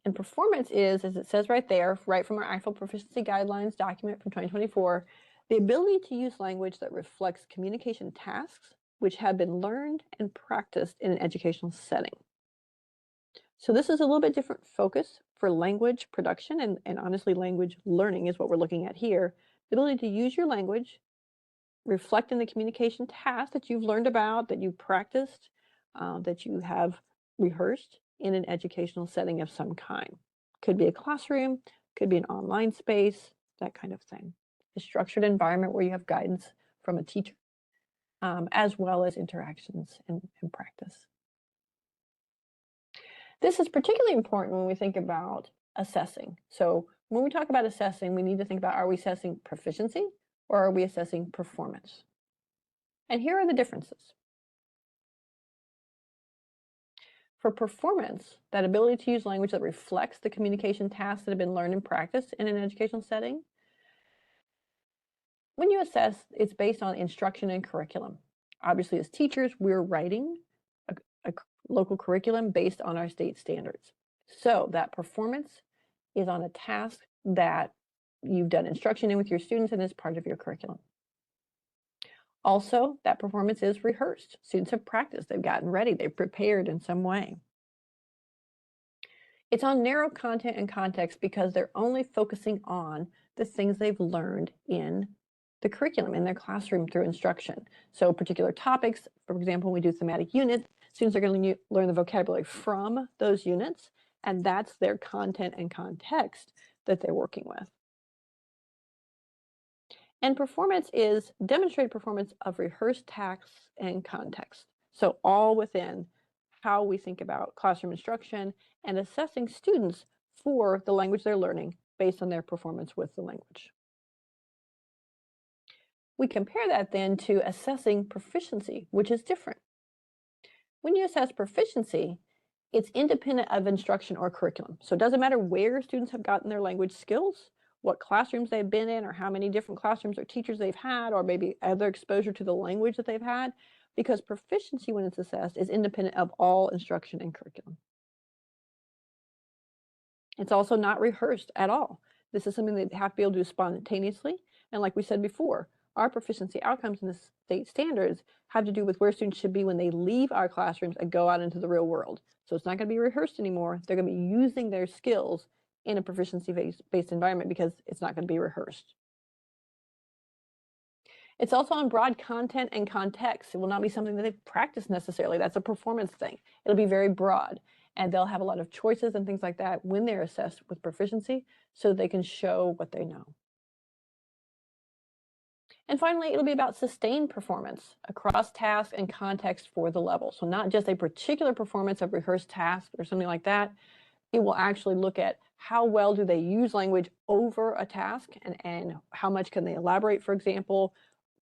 And performance is, as it says right there, right from our actual proficiency guidelines document from 2024, the ability to use language that reflects communication tasks which have been learned and practiced in an educational setting. So this is a little bit different focus for language production, and honestly, language learning is what we're looking at here. The ability to use your language, reflect in the communication tasks that you've learned about, that you've practiced, that you have rehearsed in an educational setting of some kind. Could be a classroom, could be an online space, that kind of thing. A structured environment where you have guidance from a teacher, as well as interactions and practice. This is particularly important when we think about assessing. So when we talk about assessing, we need to think about, are we assessing proficiency or are we assessing performance? And here are the differences. For performance, that ability to use language that reflects the communication tasks that have been learned and practiced in an educational setting, when you assess, it's based on instruction and curriculum. Obviously, as teachers, we're writing a local curriculum based on our state standards. So that performance is on a task that you've done instruction in with your students and is part of your curriculum. Also, that performance is rehearsed. Students have practiced, they've gotten ready, they've prepared in some way. It's on narrow content and context because they're only focusing on the things they've learned in the curriculum, in their classroom through instruction. So particular topics, for example, when we do thematic units, students are going to learn the vocabulary from those units, and that's their content and context that they're working with. And performance is demonstrated performance of rehearsed tasks and context. So all within how we think about classroom instruction and assessing students for the language they're learning based on their performance with the language. We compare that then to assessing proficiency, which is different. When you assess proficiency, it's independent of instruction or curriculum. So it doesn't matter where students have gotten their language skills, what classrooms they've been in, or how many different classrooms or teachers they've had, or maybe other exposure to the language that they've had, because proficiency, when it's assessed, is independent of all instruction and curriculum. It's also not rehearsed at all. This is something they have to be able to do spontaneously. And like we said before, our proficiency outcomes in the state standards have to do with where students should be when they leave our classrooms and go out into the real world. So it's not going to be rehearsed anymore. They're going to be using their skills in a proficiency-based environment because it's not going to be rehearsed. It's also on broad content and context. It will not be something that they've practiced necessarily. That's a performance thing. It'll be very broad, and they'll have a lot of choices and things like that when they're assessed with proficiency so they can show what they know. And finally, it'll be about sustained performance across tasks and context for the level. So not just a particular performance of rehearsed task or something like that. It will actually look at how well do they use language over a task and how much can they elaborate, for example.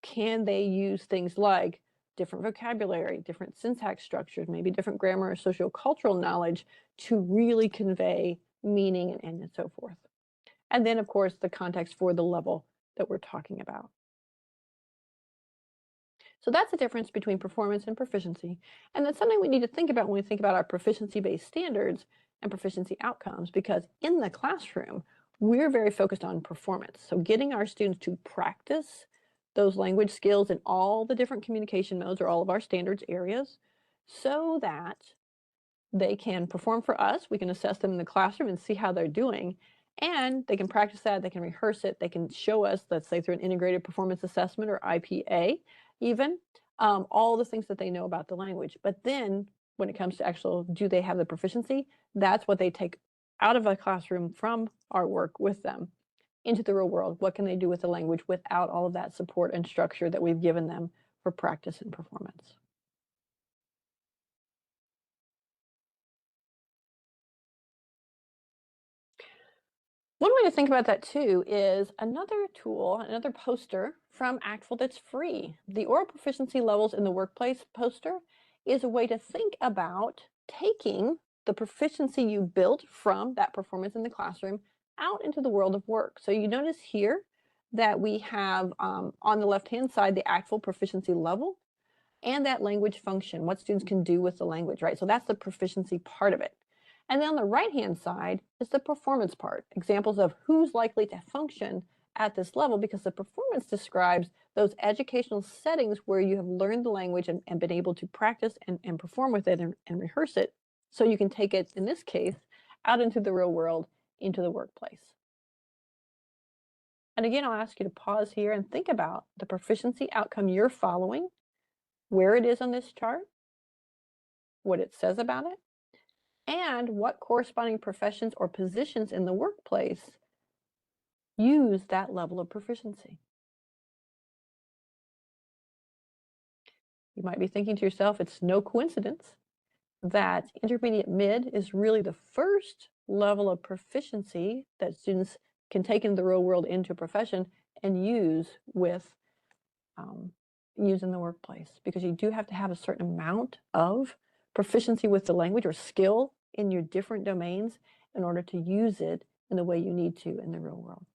Can they use things like different vocabulary, different syntax structures, maybe different grammar or sociocultural knowledge to really convey meaning and so forth. And then, of course, the context for the level that we're talking about. So that's the difference between performance and proficiency. And that's something we need to think about when we think about our proficiency-based standards and proficiency outcomes, because in the classroom, we're very focused on performance. So getting our students to practice those language skills in all the different communication modes or all of our standards areas so that they can perform for us. We can assess them in the classroom and see how they're doing. And they can practice that, they can rehearse it, they can show us, let's say through an integrated performance assessment or IPA, even, all the things that they know about the language. But then when it comes to actual, do they have the proficiency? That's what they take out of a classroom from our work with them into the real world. What can they do with the language without all of that support and structure that we've given them for practice and performance? One way to think about that too is another tool, another poster from ACTFL that's free. The oral proficiency levels in the workplace poster is a way to think about taking the proficiency you built from that performance in the classroom out into the world of work. So you notice here that we have on the left-hand side the ACTFL proficiency level and that language function, what students can do with the language, right? So that's the proficiency part of it. And then on the right-hand side is the performance part, examples of who's likely to function at this level, because the performance describes those educational settings where you have learned the language and been able to practice and perform with it and rehearse it so you can take it, in this case, out into the real world, into the workplace. And again, I'll ask you to pause here and think about the proficiency outcome you're following, where it is on this chart, what it says about it, and what corresponding professions or positions in the workplace use that level of proficiency. You might be thinking to yourself, it's no coincidence that intermediate mid is really the first level of proficiency that students can take into the real world into a profession and use in the workplace, because you do have to have a certain amount of proficiency with the language or skill in your different domains in order to use it in the way you need to in the real world.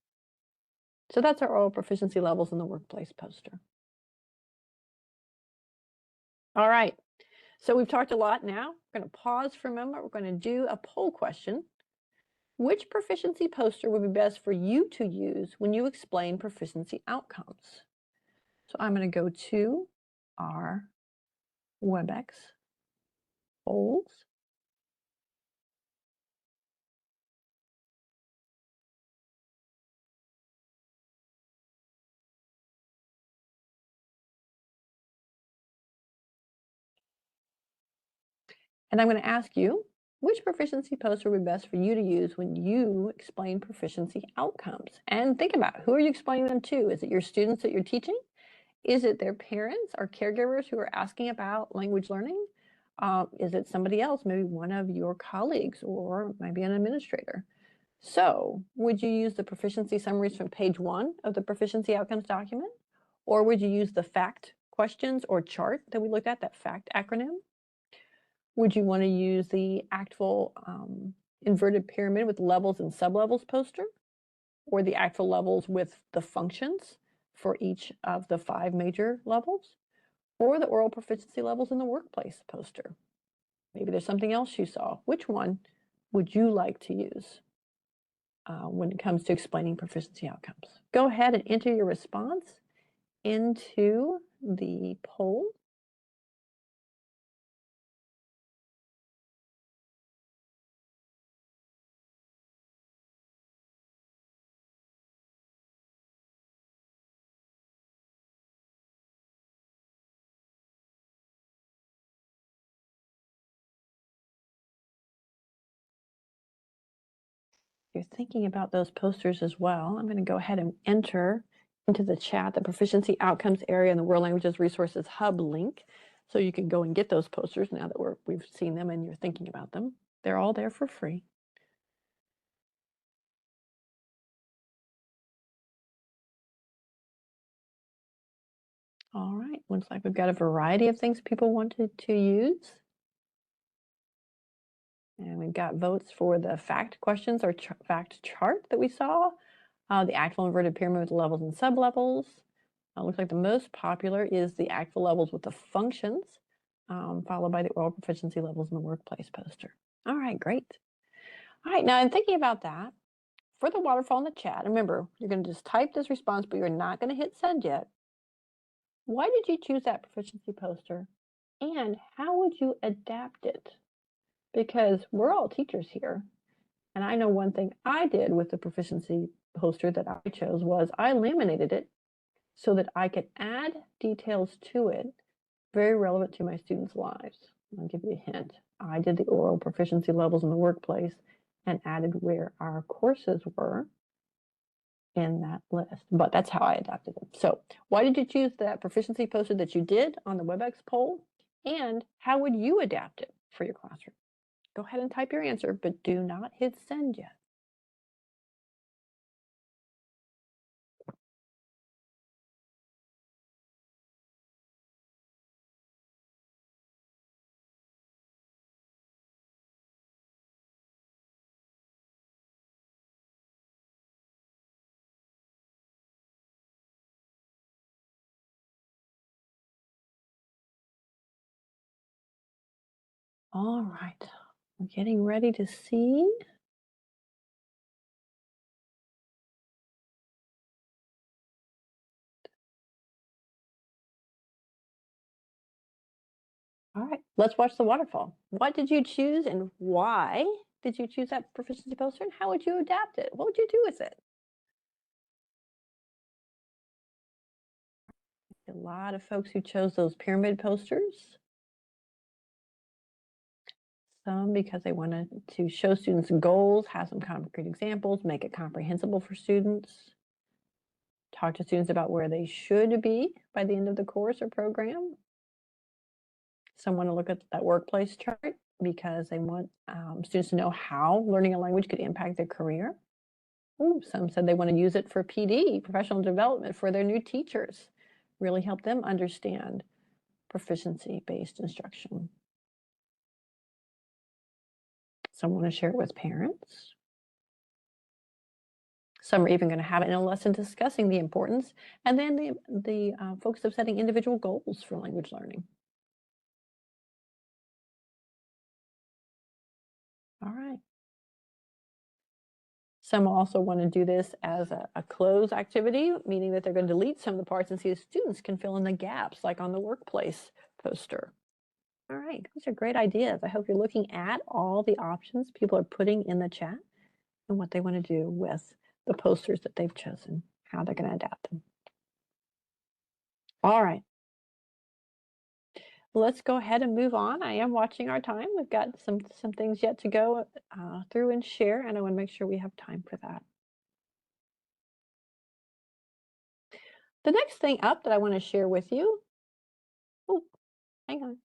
So that's our oral proficiency levels in the workplace poster. All right, so we've talked a lot now. We're going to pause for a moment. We're going to do a poll question. Which proficiency poster would be best for you to use when you explain proficiency outcomes? So I'm going to go to our WebEx polls. And I'm going to ask you, which proficiency poster would be best for you to use when you explain proficiency outcomes? And think about, who are you explaining them to? Is it your students that you're teaching? Is it their parents or caregivers who are asking about language learning? Is it somebody else, maybe one of your colleagues or maybe an administrator? So would you use the proficiency summaries from page 1 of the proficiency outcomes document? Or would you use the FACT questions or chart that we looked at, that FACT acronym? Would you want to use the actual inverted pyramid with levels and sublevels poster, or the actual levels with the functions for each of the 5 major levels, or the oral proficiency levels in the workplace poster? Maybe there's something else you saw. Which one would you like to use when it comes to explaining proficiency outcomes? Go ahead and enter your response into the poll. You're thinking about those posters as well, I'm going to go ahead and enter into the chat the proficiency outcomes area in the World Languages Resources Hub link, so you can go and get those posters now that we've seen them and you're thinking about them. They're all there for free. All right, looks like we've got a variety of things people wanted to use. And we've got votes for the FACT questions or FACT chart that we saw, the actual inverted pyramid with levels and sublevels. Looks like the most popular is the actual levels with the functions, followed by the oral proficiency levels in the workplace poster. All right, great. All right, now I'm thinking about that. For the waterfall in the chat, remember, you're going to just type this response, but you're not going to hit send yet. Why did you choose that proficiency poster? And how would you adapt it? Because we're all teachers here. And I know one thing I did with the proficiency poster that I chose was I laminated it so that I could add details to it very relevant to my students' lives. I'll give you a hint. I did the oral proficiency levels in the workplace and added where our courses were in that list, but that's how I adapted it. So why did you choose that proficiency poster that you did on the WebEx poll? And how would you adapt it for your classroom? Go ahead and type your answer, but do not hit send yet. All right, we're getting ready to see. All right, let's watch the waterfall. What did you choose and why did you choose that proficiency poster, and how would you adapt it? What would you do with it? A lot of folks who chose those pyramid posters. Some because they wanted to show students goals, have some concrete examples, make it comprehensible for students. Talk to students about where they should be by the end of the course or program. Some want to look at that workplace chart because they want students to know how learning a language could impact their career. Ooh, some said they want to use it for PD, professional development, for their new teachers. Really help them understand proficiency-based instruction. Some want to share it with parents. Some are even going to have it in a lesson discussing the importance, and then the focus of setting individual goals for language learning. All right. Some also want to do this as a close activity, meaning that they're going to delete some of the parts and see if students can fill in the gaps, like on the workplace poster. All right, these are great ideas. I hope you're looking at all the options people are putting in the chat and what they want to do with the posters that they've chosen, how they're going to adapt them. All right. Let's go ahead and move on. I am watching our time. We've got some things yet to go through and share, and I want to make sure we have time for that. The next thing up that I want to share with you, oh, hang on.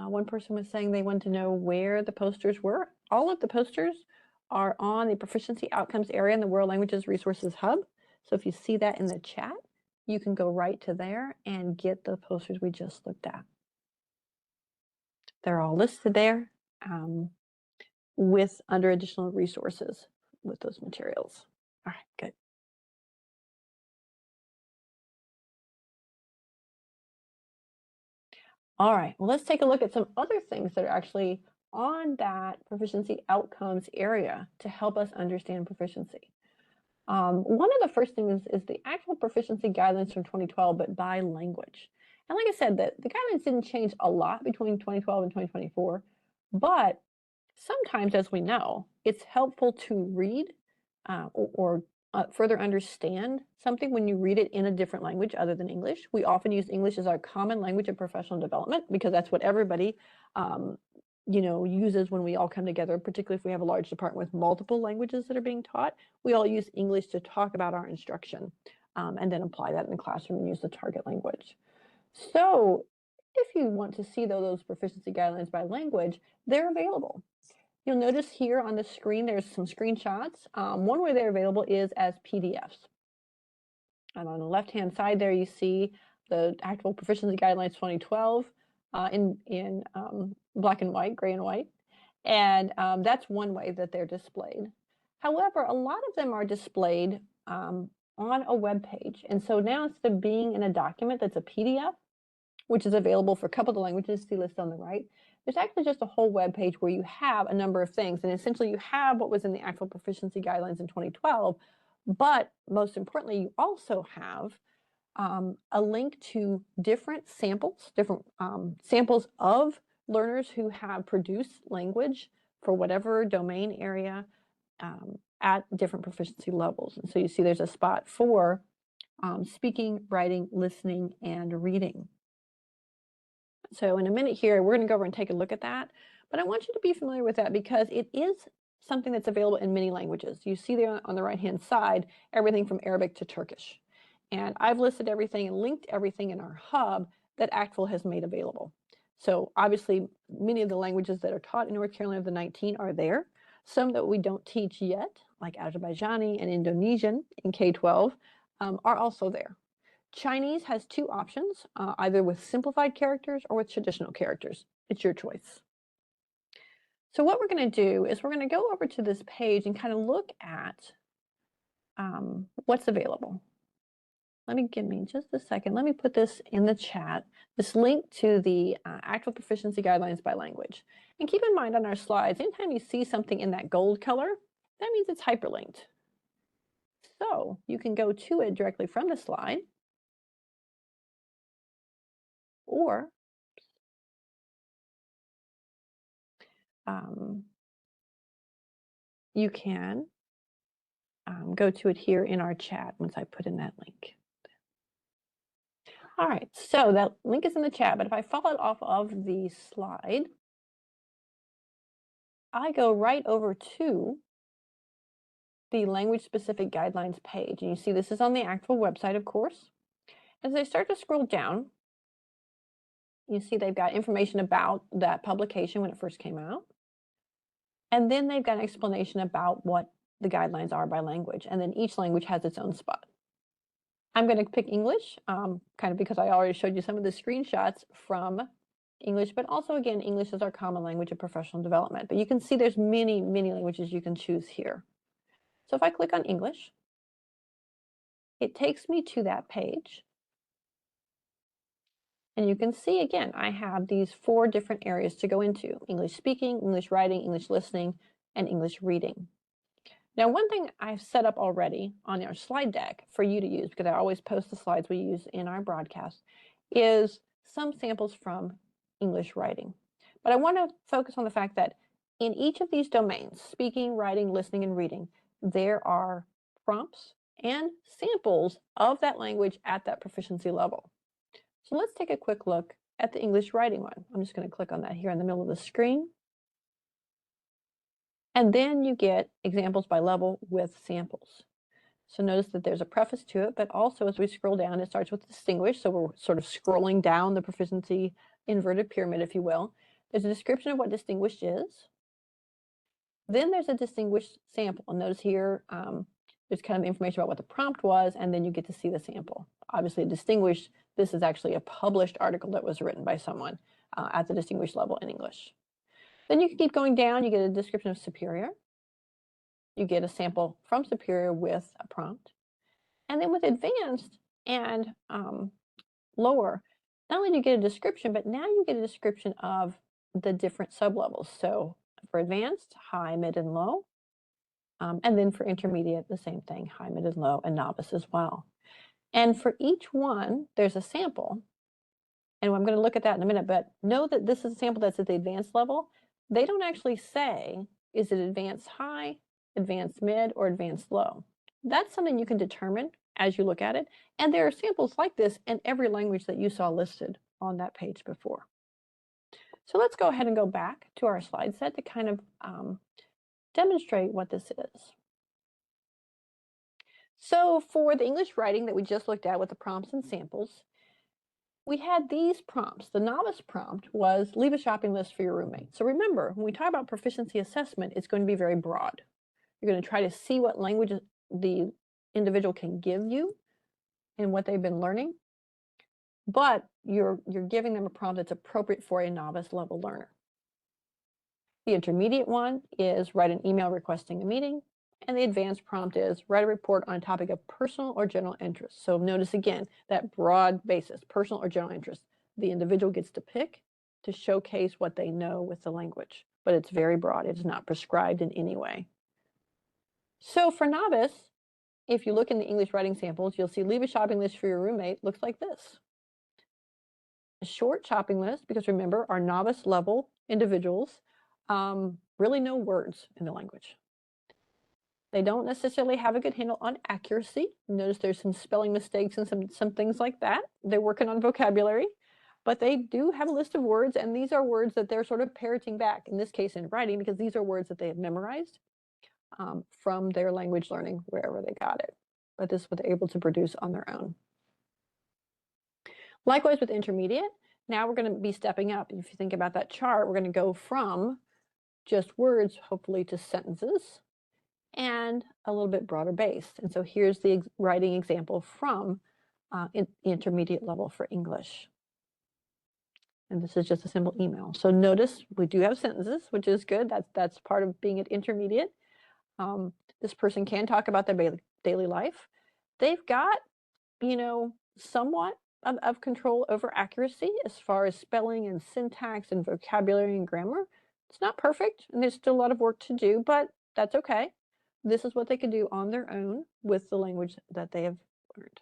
One person was saying they wanted to know where the posters were. All of the posters are on the Proficiency Outcomes area in the World Languages Resources Hub. So if you see that in the chat, you can go right to there and get the posters we just looked at. They're all listed there with under additional resources with those materials. All right, good. All right, well, let's take a look at some other things that are actually on that proficiency outcomes area to help us understand proficiency. One of the first things is the actual proficiency guidelines from 2012, but by language. And like I said, the guidelines didn't change a lot between 2012 and 2024, but sometimes, as we know, it's helpful to read or further understand something when you read it in a different language other than English. We often use English as our common language of professional development because that's what everybody uses when we all come together, particularly if we have a large department with multiple languages that are being taught. We all use English to talk about our instruction and then apply that in the classroom and use the target language. So if you want to see those proficiency guidelines by language, they're available. You'll notice here on the screen, there's some screenshots. One way they're available is as PDFs. And on the left-hand side there, you see the actual proficiency guidelines 2012 in black and white, gray and white. And that's one way that they're displayed. However, a lot of them are displayed on a web page. And so now instead of being in a document that's a PDF, which is available for a couple of the languages see listed on the right, there's actually just a whole web page where you have a number of things. And essentially you have what was in the actual proficiency guidelines in 2012, but most importantly, you also have a link to different samples, samples of learners who have produced language for whatever domain area at different proficiency levels. And so you see there's a spot for speaking, writing, listening, and reading. So in a minute here, we're going to go over and take a look at that. But I want you to be familiar with that because it is something that's available in many languages. You see there on the right-hand side, everything from Arabic to Turkish. And I've listed everything and linked everything in our hub that ACTFL has made available. So obviously, many of the languages that are taught in North Carolina of the 19 are there. Some that we don't teach yet, like Azerbaijani and Indonesian in K-12, are also there. Chinese has two options, either with simplified characters or with traditional characters. It's your choice. So what we're going to do is we're going to go over to this page and kind of look at what's available. Give me just a second. Let me put this in the chat, this link to the actual proficiency guidelines by language. And keep in mind on our slides, anytime you see something in that gold color, that means it's hyperlinked. So you can go to it directly from the slide, or you can go to it here in our chat once I put in that link. All right, so that link is in the chat, but if I follow it off of the slide, I go right over to the language-specific guidelines page. And you see this is on the actual website, of course. As I start to scroll down, you see they've got information about that publication when it first came out. And then they've got an explanation about what the guidelines are by language. And then each language has its own spot. I'm going to pick English, kind of because I already showed you some of the screenshots from English, but also, again, English is our common language of professional development. But you can see there's many, many languages you can choose here. So if I click on English, it takes me to that page. And you can see, again, I have these 4 different areas to go into: English speaking, English writing, English listening, and English reading. Now, one thing I've set up already on our slide deck for you to use, because I always post the slides we use in our broadcast, is some samples from English writing. But I want to focus on the fact that in each of these domains, speaking, writing, listening, and reading, there are prompts and samples of that language at that proficiency level. So let's take a quick look at the English writing one. I'm just going to click on that here in the middle of the screen. And then you get examples by level with samples. So notice that there's a preface to it, but also as we scroll down, it starts with distinguished. So we're sort of scrolling down the proficiency inverted pyramid, if you will. There's a description of what distinguished is. Then there's a distinguished sample. And notice here, there's kind of information about what the prompt was, and then you get to see the sample. Obviously, distinguished, this is actually a published article that was written by someone at the distinguished level in English. Then you can keep going down. You get a description of superior. You get a sample from superior with a prompt. And then with advanced and lower, not only do you get a description, but now you get a description of the different sublevels. So for advanced, high, mid, and low. And then for intermediate, the same thing, high, mid, and low, and novice as well. And for each one, there's a sample. And I'm going to look at that in a minute, but know that this is a sample that's at the advanced level. They don't actually say, is it advanced high, advanced mid, or advanced low? That's something you can determine as you look at it. And there are samples like this in every language that you saw listed on that page before. So let's go ahead and go back to our slide set to kind of demonstrate what this is. So for the English writing that we just looked at with the prompts and samples, we had these prompts. The novice prompt was leave a shopping list for your roommate. So remember, when we talk about proficiency assessment, it's going to be very broad. You're going to try to see what language the individual can give you and what they've been learning, but you're giving them a prompt that's appropriate for a novice level learner. The intermediate one is write an email requesting a meeting, and the advanced prompt is write a report on a topic of personal or general interest. So notice again, that broad basis, personal or general interest. The individual gets to pick to showcase what they know with the language, but it's very broad. It is not prescribed in any way. So for novice, if you look in the English writing samples, you'll see leave a shopping list for your roommate looks like this. A short shopping list, because remember, our novice level individuals really know words in the language. They don't necessarily have a good handle on accuracy. Notice there's some spelling mistakes and some things like that. They're working on vocabulary, but they do have a list of words, and these are words that they're sort of parroting back, in this case in writing, because these are words that they have memorized from their language learning, wherever they got it. But this is what they're able to produce on their own. Likewise with intermediate, now we're going to be stepping up. If you think about that chart, we're going to go from just words, hopefully, to sentences, and a little bit broader based. And so here's the writing example from intermediate level for English. And this is just a simple email. So notice we do have sentences, which is good. That's part of being at intermediate. This person can talk about their daily life. They've got, somewhat of control over accuracy as far as spelling and syntax and vocabulary and grammar. It's not perfect, and there's still a lot of work to do, but that's okay. This is what they can do on their own with the language that they have learned.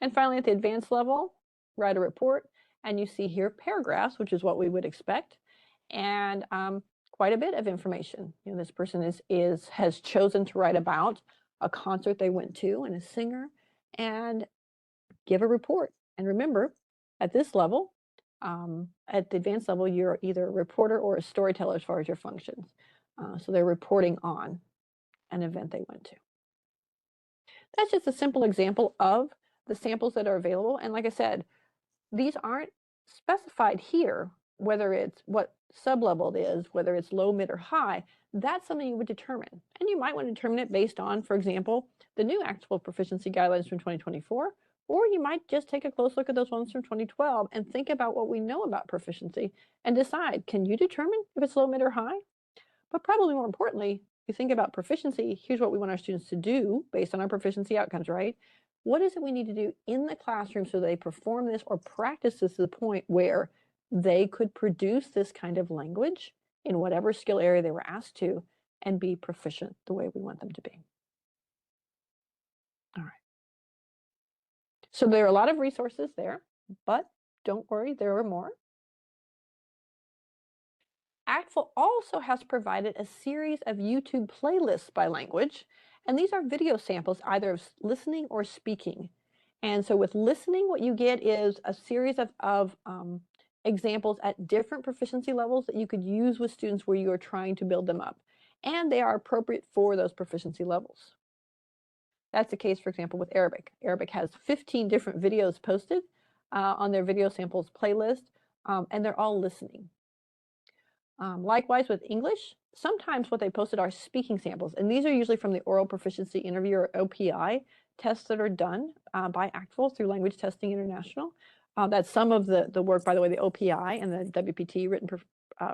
And finally, at the advanced level, write a report, and you see here paragraphs, which is what we would expect, and quite a bit of information. This person has chosen to write about a concert they went to and a singer, and give a report. And remember, at this level, At the advanced level, you're either a reporter or a storyteller as far as your functions. So they're reporting on an event they went to. That's just a simple example of the samples that are available. And like I said, these aren't specified here, whether it's what sublevel it is, whether it's low, mid, or high. That's something you would determine. And you might want to determine it based on, for example, the new actual proficiency guidelines from 2024, or you might just take a close look at those ones from 2012 and think about what we know about proficiency and decide, can you determine if it's low, mid, or high? But probably more importantly, you think about proficiency, here's what we want our students to do based on our proficiency outcomes, right? What is it we need to do in the classroom so they perform this or practice this to the point where they could produce this kind of language in whatever skill area they were asked to and be proficient the way we want them to be. All right. So there are a lot of resources there, but don't worry, there are more. ACTFL also has provided a series of YouTube playlists by language, and these are video samples either of listening or speaking. And so with listening, what you get is a series of examples at different proficiency levels that you could use with students where you are trying to build them up. And they are appropriate for those proficiency levels. That's the case, for example, with Arabic. Arabic has 15 different videos posted on their video samples playlist, and they're all listening. Likewise with English, sometimes what they posted are speaking samples, and these are usually from the oral proficiency interview or OPI tests that are done by ACTFL through Language Testing International. That's some of the work, by the way, the OPI and the WPT written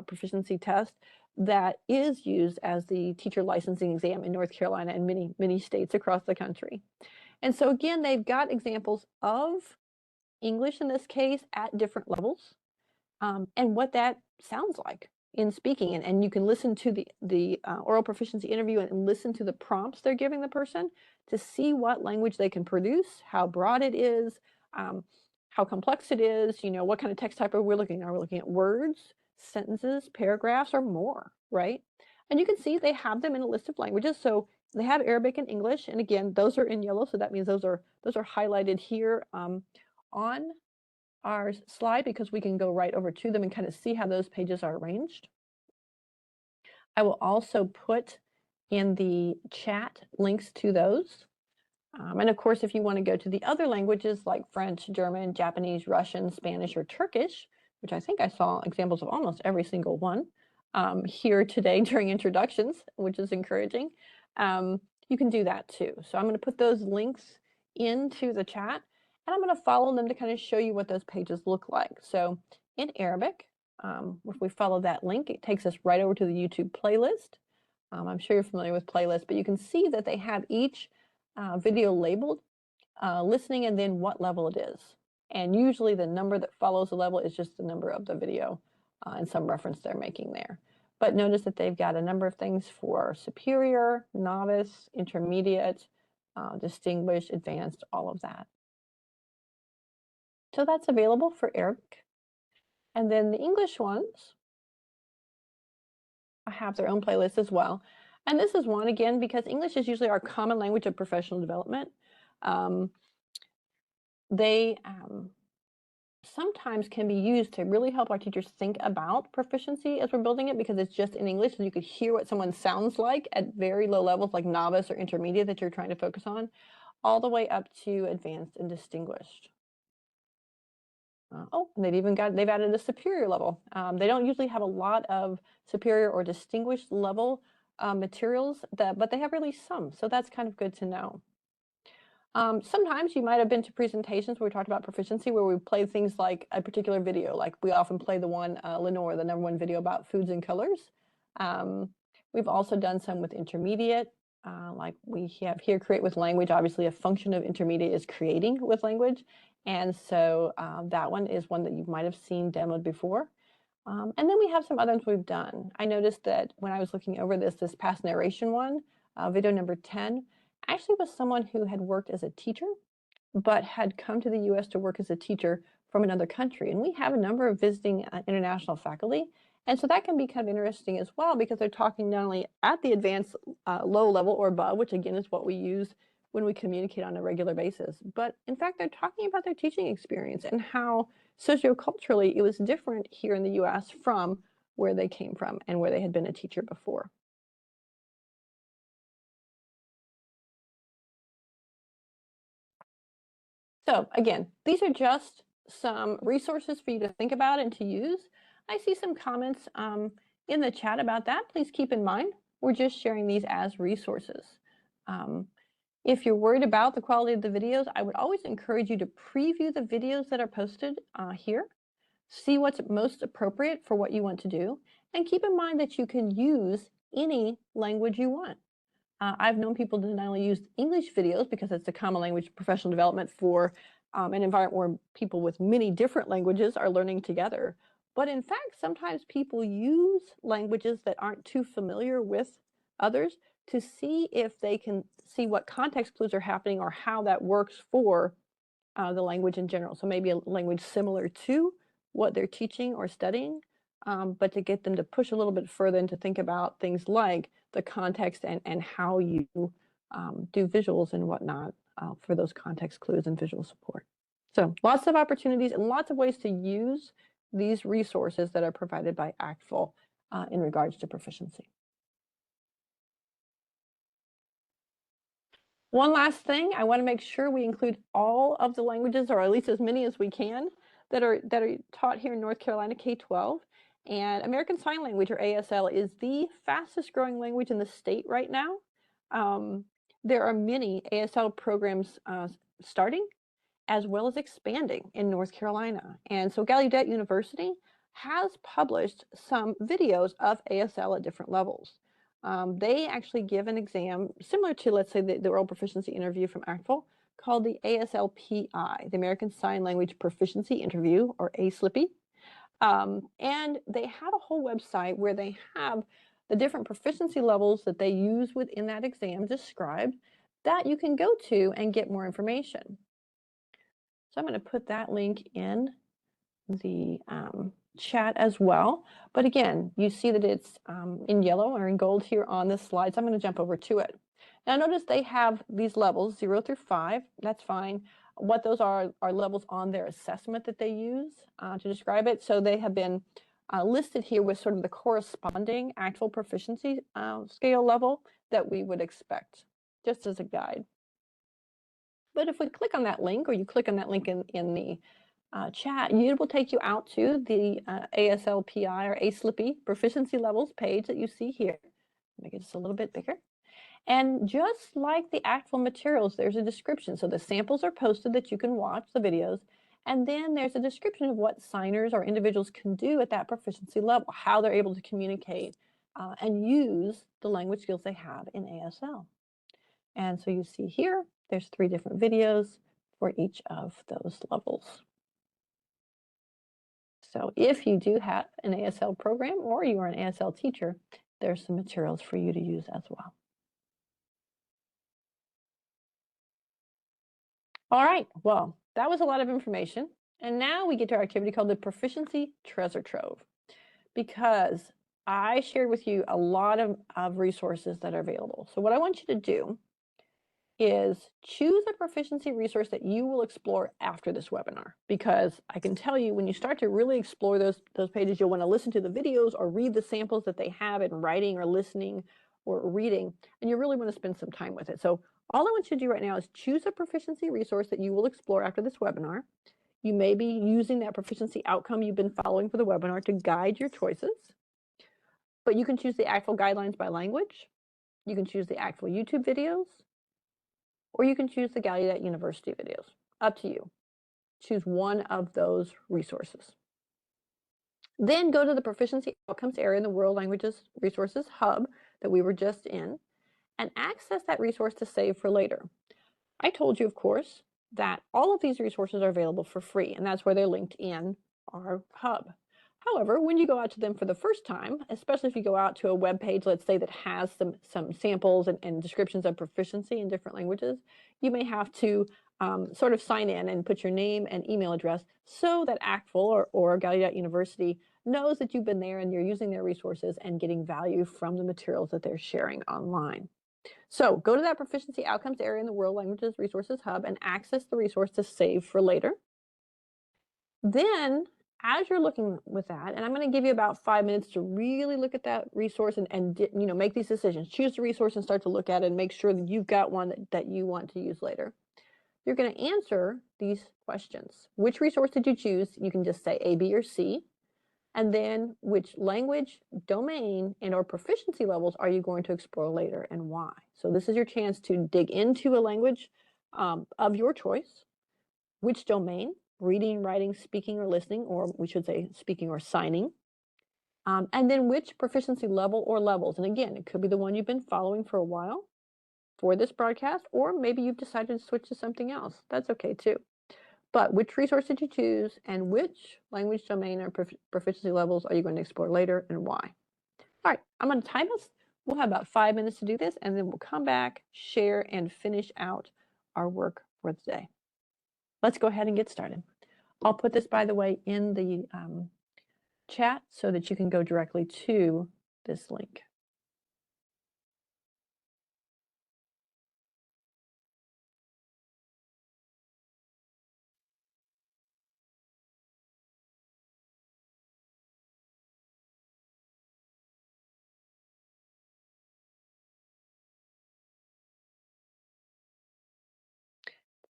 proficiency test that is used as the teacher licensing exam in North Carolina and many states across the country. And so again, they've got examples of English in this case at different levels and what that sounds like in speaking. And you can listen to the oral proficiency interview and listen to the prompts they're giving the person to see what language they can produce, how broad it is, how complex it is, you know, what kind of text type are we looking at? Are we looking at words, sentences, paragraphs, or more, right? And you can see they have them in a list of languages. So they have Arabic and English, and again, those are in yellow, so that means those are highlighted here on our slide because we can go right over to them and kind of see how those pages are arranged. I will also put in the chat links to those. And of course, if you want to go to the other languages like French, German, Japanese, Russian, Spanish, or Turkish, which I think I saw examples of almost every single one here today during introductions, which is encouraging, you can do that too. So I'm going to put those links into the chat, and I'm going to follow them to kind of show you what those pages look like. So in Arabic, if we follow that link, it takes us right over to the YouTube playlist. I'm sure you're familiar with playlists, but you can see that they have each video labeled, listening, and then what level it is. And usually the number that follows the level is just the number of the video and some reference they're making there. But notice that they've got a number of things for superior, novice, intermediate, distinguished, advanced, all of that. So that's available for Arabic. And then the English ones have their own playlist as well. And this is one, again, because English is usually our common language of professional development. They sometimes can be used to really help our teachers think about proficiency as we're building it, because it's just in English, and you could hear what someone sounds like at very low levels, like novice or intermediate that you're trying to focus on, all the way up to advanced and distinguished. And they've added a superior level. They don't usually have a lot of superior or distinguished level materials, but they have released some, so that's kind of good to know. Sometimes you might have been to presentations where we talked about proficiency, where we played things like a particular video, like we often play the one, Lenore, the #1 video about foods and colors. We've also done some with intermediate, like we have here, create with language. Obviously, a function of intermediate is creating with language. And so that one is one that you might have seen demoed before. And then we have some others we've done. I noticed that when I was looking over this past narration one, video number 10, actually was someone who had worked as a teacher, but had come to the US to work as a teacher from another country. And we have a number of visiting international faculty. And so that can be kind of interesting as well, because they're talking not only at the advanced low level or above, which again is what we use when we communicate on a regular basis. But in fact, they're talking about their teaching experience and how socioculturally it was different here in the US from where they came from and where they had been a teacher before. So again, these are just some resources for you to think about and to use. I see some comments in the chat about that. Please keep in mind, we're just sharing these as resources. If you're worried about the quality of the videos, I would always encourage you to preview the videos that are posted here. See what's most appropriate for what you want to do, and keep in mind that you can use any language you want. I've known people to not only use English videos because it's a common language professional development for an environment where people with many different languages are learning together. But in fact, sometimes people use languages that aren't too familiar with others to see if they can see what context clues are happening or how that works for the language in general. So maybe a language similar to what they're teaching or studying, but to get them to push a little bit further and to think about things like the context and how you do visuals and whatnot for those context clues and visual support. So lots of opportunities and lots of ways to use these resources that are provided by ACTFL in regards to proficiency. One last thing, I want to make sure we include all of the languages, or at least as many as we can, that are taught here in North Carolina K-12. And American Sign Language, or ASL, is the fastest growing language in the state right now. There are many ASL programs starting as well as expanding in North Carolina. And so Gallaudet University has published some videos of ASL at different levels. They actually give an exam similar to, let's say, the oral proficiency interview from ACTFL, called the ASLPI, the American Sign Language Proficiency Interview, or ASLPI. And they have a whole website where they have the different proficiency levels that they use within that exam described that you can go to and get more information. So I'm going to put that link in the chat as well. But again, you see that it's in yellow or in gold here on this slide. So I'm going to jump over to it. Now notice they have these levels 0 through 5. That's fine. What those are levels on their assessment that they use to describe it. So they have been listed here with sort of the corresponding actual proficiency scale level that we would expect, just as a guide. But if we click on that link, or you click on that link in the chat, it will take you out to the ASLPI or ASLPI proficiency levels page that you see here. Make it just a little bit bigger. And just like the ACTFL materials, there's a description. So the samples are posted that you can watch the videos. And then there's a description of what signers or individuals can do at that proficiency level, how they're able to communicate and use the language skills they have in ASL. And so you see here, there's 3 different videos for each of those levels. So if you do have an ASL program or you are an ASL teacher, there's some materials for you to use as well. All right, well, that was a lot of information. And now we get to our activity called the Proficiency Treasure Trove, because I shared with you a lot of resources that are available. So what I want you to do is choose a proficiency resource that you will explore after this webinar, because I can tell you when you start to really explore those pages, you'll want to listen to the videos or read the samples that they have in writing or listening or reading, and you really want to spend some time with it. So all I want you to do right now is choose a proficiency resource that you will explore after this webinar. You may be using that proficiency outcome you've been following for the webinar to guide your choices, but you can choose the ACTFL guidelines by language. You can choose the ACTFL YouTube videos, or you can choose the Gallaudet University videos. Up to you. Choose one of those resources. Then go to the Proficiency Outcomes area in the World Languages Resources Hub that we were just in, and access that resource to save for later. I told you, of course, that all of these resources are available for free, and that's where they're linked in our hub. However, when you go out to them for the first time, especially if you go out to a web page, let's say, that has some samples and descriptions of proficiency in different languages, you may have to sort of sign in and put your name and email address so that ACTFL or Gallaudet University knows that you've been there and you're using their resources and getting value from the materials that they're sharing online. So go to that proficiency outcomes area in the World Languages Resources Hub and access the resource to save for later. Then, as you're looking with that, and I'm going to give you about 5 minutes to really look at that resource and make these decisions. Choose the resource and start to look at it and make sure that you've got one that you want to use later. You're going to answer these questions. Which resource did you choose? You can just say A, B, or C. And then which language, domain, and or proficiency levels are you going to explore later and why? So this is your chance to dig into a language of your choice. Which domain, reading, writing, speaking, or listening, or we should say speaking or signing. And then which proficiency level or levels. And again, it could be the one you've been following for a while for this broadcast, or maybe you've decided to switch to something else. That's okay too. But which resource did you choose, and which language domain or proficiency levels are you going to explore later, and why? All right, I'm going to time us. We'll have about 5 minutes to do this, and then we'll come back, share, and finish out our work for the day. Let's go ahead and get started. I'll put this, by the way, in the chat so that you can go directly to this link.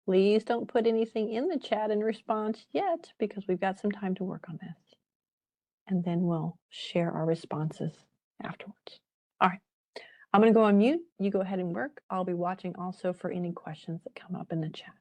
Please don't put anything in the chat in response yet, because we've got some time to work on this. And then we'll share our responses afterwards. All right, I'm going to go on mute. You go ahead and work. I'll be watching also for any questions that come up in the chat.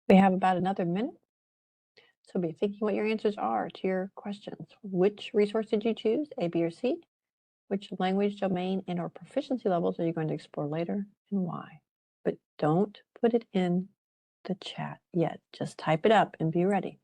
We have about another minute. So be thinking what your answers are to your questions. Which resource did you choose, A, B, or C? Which language domain and or proficiency levels are you going to explore later, and why? But don't put it in the chat yet. Just type it up and be ready.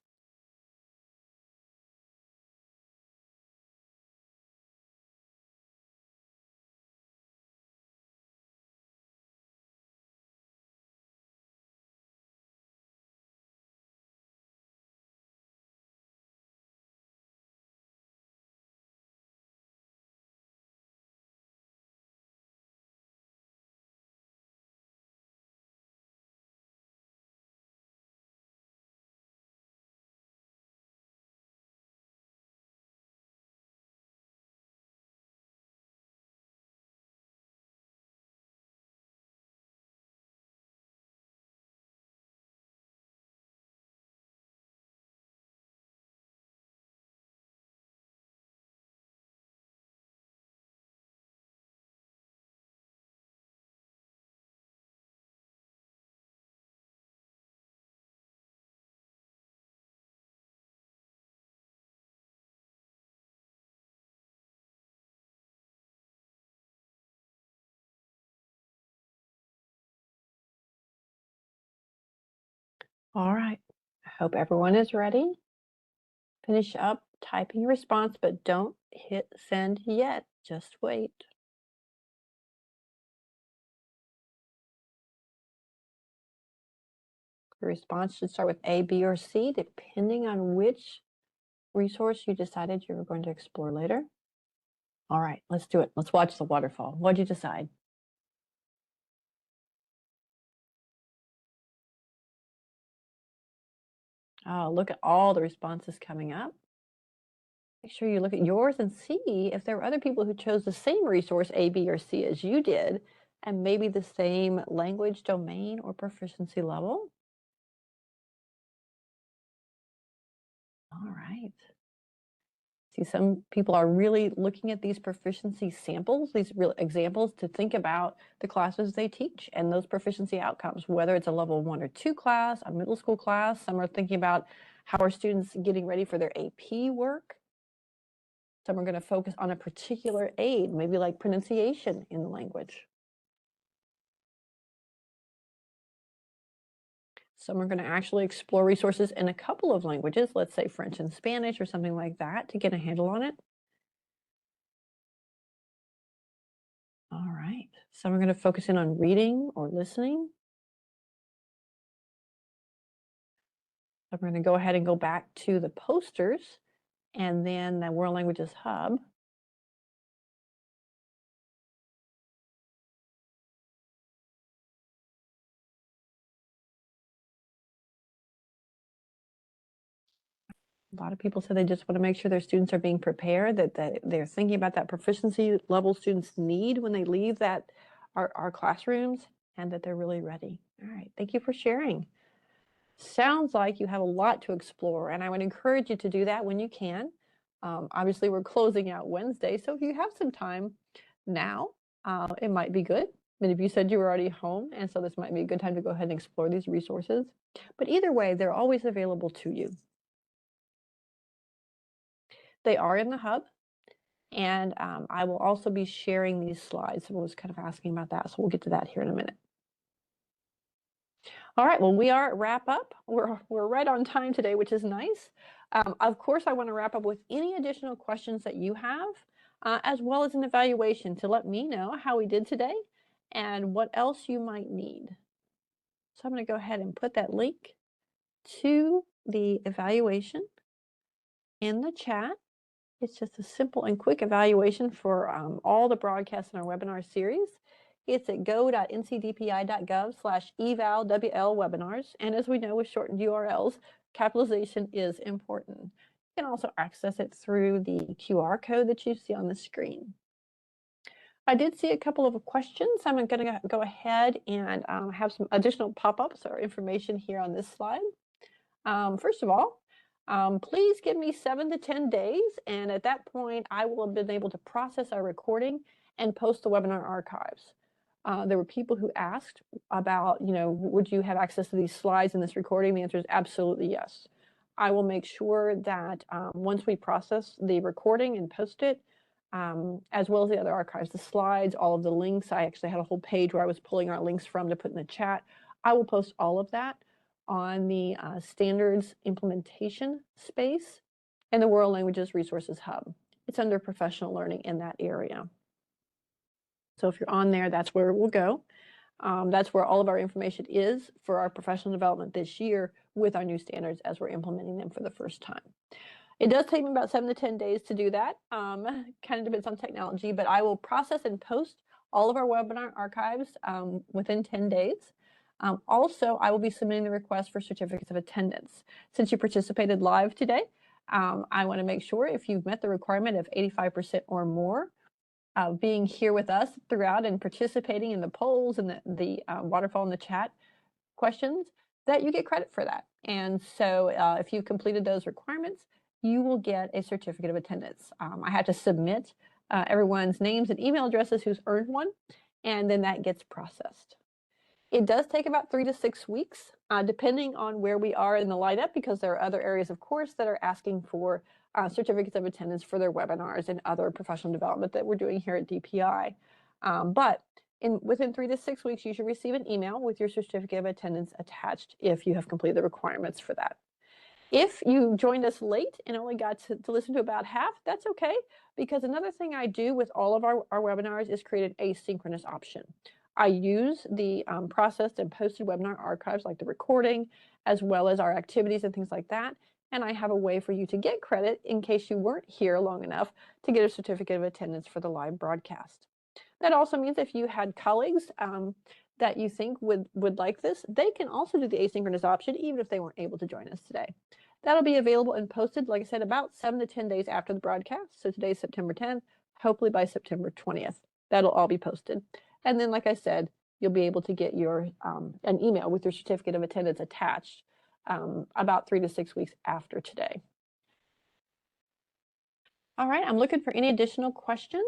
All right. I hope everyone is ready. Finish up typing your response, but don't hit send yet. Just wait. The response should start with A, B, or C, depending on which resource you decided you were going to explore later. All right, let's do it. Let's watch the waterfall. What'd you decide? Oh, look at all the responses coming up. Make sure you look at yours and see if there were other people who chose the same resource, A, B, or C, as you did, and maybe the same language domain or proficiency level. All right. See, some people are really looking at these proficiency samples, these real examples, to think about the classes they teach and those proficiency outcomes, whether it's a level 1 or 2 class, a middle school class. Some are thinking about how are students getting ready for their AP work. Some are going to focus on a particular aid, maybe like pronunciation in the language. Some are going to actually explore resources in a couple of languages, let's say French and Spanish or something like that, to get a handle on it. All right. Some are going to focus in on reading or listening. I'm going to go ahead and go back to the posters and then the World Languages Hub. A lot of people say they just want to make sure their students are being prepared, that they're thinking about that proficiency level students need when they leave our classrooms, and that they're really ready. All right, thank you for sharing. Sounds like you have a lot to explore, and I would encourage you to do that when you can. Obviously, we're closing out Wednesday, so if you have some time now, it might be good. Many of you said you were already home, and so this might be a good time to go ahead and explore these resources. But either way, they're always available to you. They are in the hub, and I will also be sharing these slides. Someone was kind of asking about that, so we'll get to that here in a minute. All right, well, we are at wrap up. We're right on time today, which is nice. Of course, I want to wrap up with any additional questions that you have, as well as an evaluation to let me know how we did today and what else you might need. So I'm going to go ahead and put that link to the evaluation in the chat. It's just a simple and quick evaluation for all the broadcasts in our webinar series. It's at go.ncdpi.gov/eval-WL webinars. And as we know with shortened URLs, capitalization is important. You can also access it through the QR code that you see on the screen. I did see a couple of questions. I'm going to go ahead and have some additional pop-ups or information here on this slide. First of all, please give me 7 to 10 days, and at that point, I will have been able to process our recording and post the webinar archives. There were people who asked about, would you have access to these slides in this recording? The answer is absolutely yes. I will make sure that once we process the recording and post it, as well as the other archives, the slides, all of the links. I actually had a whole page where I was pulling our links from to put in the chat. I will post all of that on the standards implementation space and the World Languages Resources Hub. It's under professional learning in that area. So if you're on there, that's where it will go. That's where all of our information is for our professional development this year with our new standards as we're implementing them for the first time. It does take me about 7 to 10 days to do that. Kind of depends on technology, but I will process and post all of our webinar archives within 10 days. Also, I will be submitting the request for certificates of attendance. Since you participated live today, I want to make sure if you've met the requirement of 85% or more of being here with us throughout and participating in the polls and the waterfall in the chat questions, that you get credit for that. And so if you've completed those requirements, you will get a certificate of attendance. I have to submit everyone's names and email addresses who's earned one, and then that gets processed. It does take about 3 to 6 weeks, depending on where we are in the lineup, because there are other areas, of course, that are asking for certificates of attendance for their webinars and other professional development that we're doing here at DPI. But within 3 to 6 weeks, you should receive an email with your certificate of attendance attached if you have completed the requirements for that. If you joined us late and only got to listen to about half, that's okay, because another thing I do with all of our webinars is create an asynchronous option. I use the processed and posted webinar archives like the recording, as well as our activities and things like that. And I have a way for you to get credit in case you weren't here long enough to get a certificate of attendance for the live broadcast. That also means if you had colleagues that you think would like this, they can also do the asynchronous option even if they weren't able to join us today. That'll be available and posted, like I said, about 7 to 10 days after the broadcast. So today's September 10th, hopefully by September 20th. That'll all be posted. And then, like I said, you'll be able to get your an email with your certificate of attendance attached about 3 to 6 weeks after today. All right, I'm looking for any additional questions.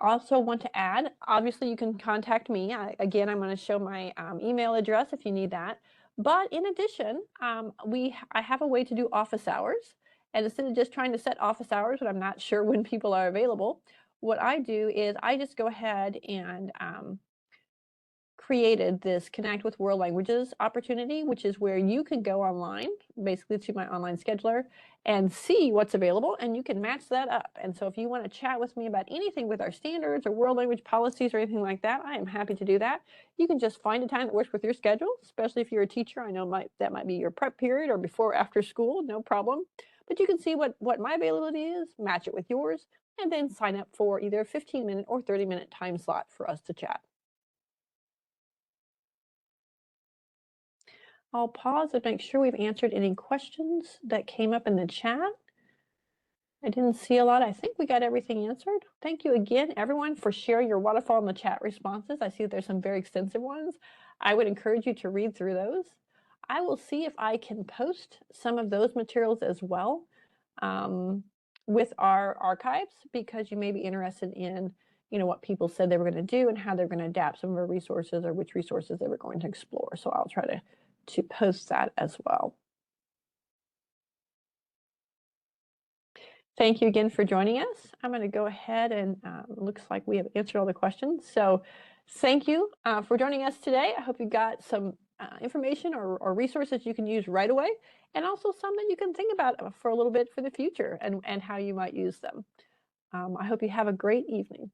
Also want to add, obviously you can contact me. Again, I'm going to show my email address if you need that. But in addition, I have a way to do office hours. And instead of just trying to set office hours when I'm not sure when people are available, what I do is I just go ahead and created this Connect with World Languages opportunity, which is where you can go online, basically to my online scheduler, and see what's available, and you can match that up. And so if you want to chat with me about anything with our standards or world language policies or anything like that, I am happy to do that. You can just find a time that works with your schedule, especially if you're a teacher. I know that might be your prep period or before or after school, no problem. But you can see what my availability is, match it with yours, and then sign up for either a 15-minute or 30-minute time slot for us to chat. I'll pause and make sure we've answered any questions that came up in the chat. I didn't see a lot. I think we got everything answered. Thank you again, everyone, for sharing your waterfall in the chat responses. I see that there's some very extensive ones. I would encourage you to read through those. I will see if I can post some of those materials as well with our archives, because you may be interested in what people said they were going to do and how they're going to adapt some of our resources or which resources they were going to explore. So I'll try to post that as well. Thank you again for joining us. I'm going to go ahead and looks like we have answered all the questions. So thank you for joining us today. I hope you got some information or resources you can use right away, and also some that you can think about for a little bit for the future and how you might use them. I hope you have a great evening.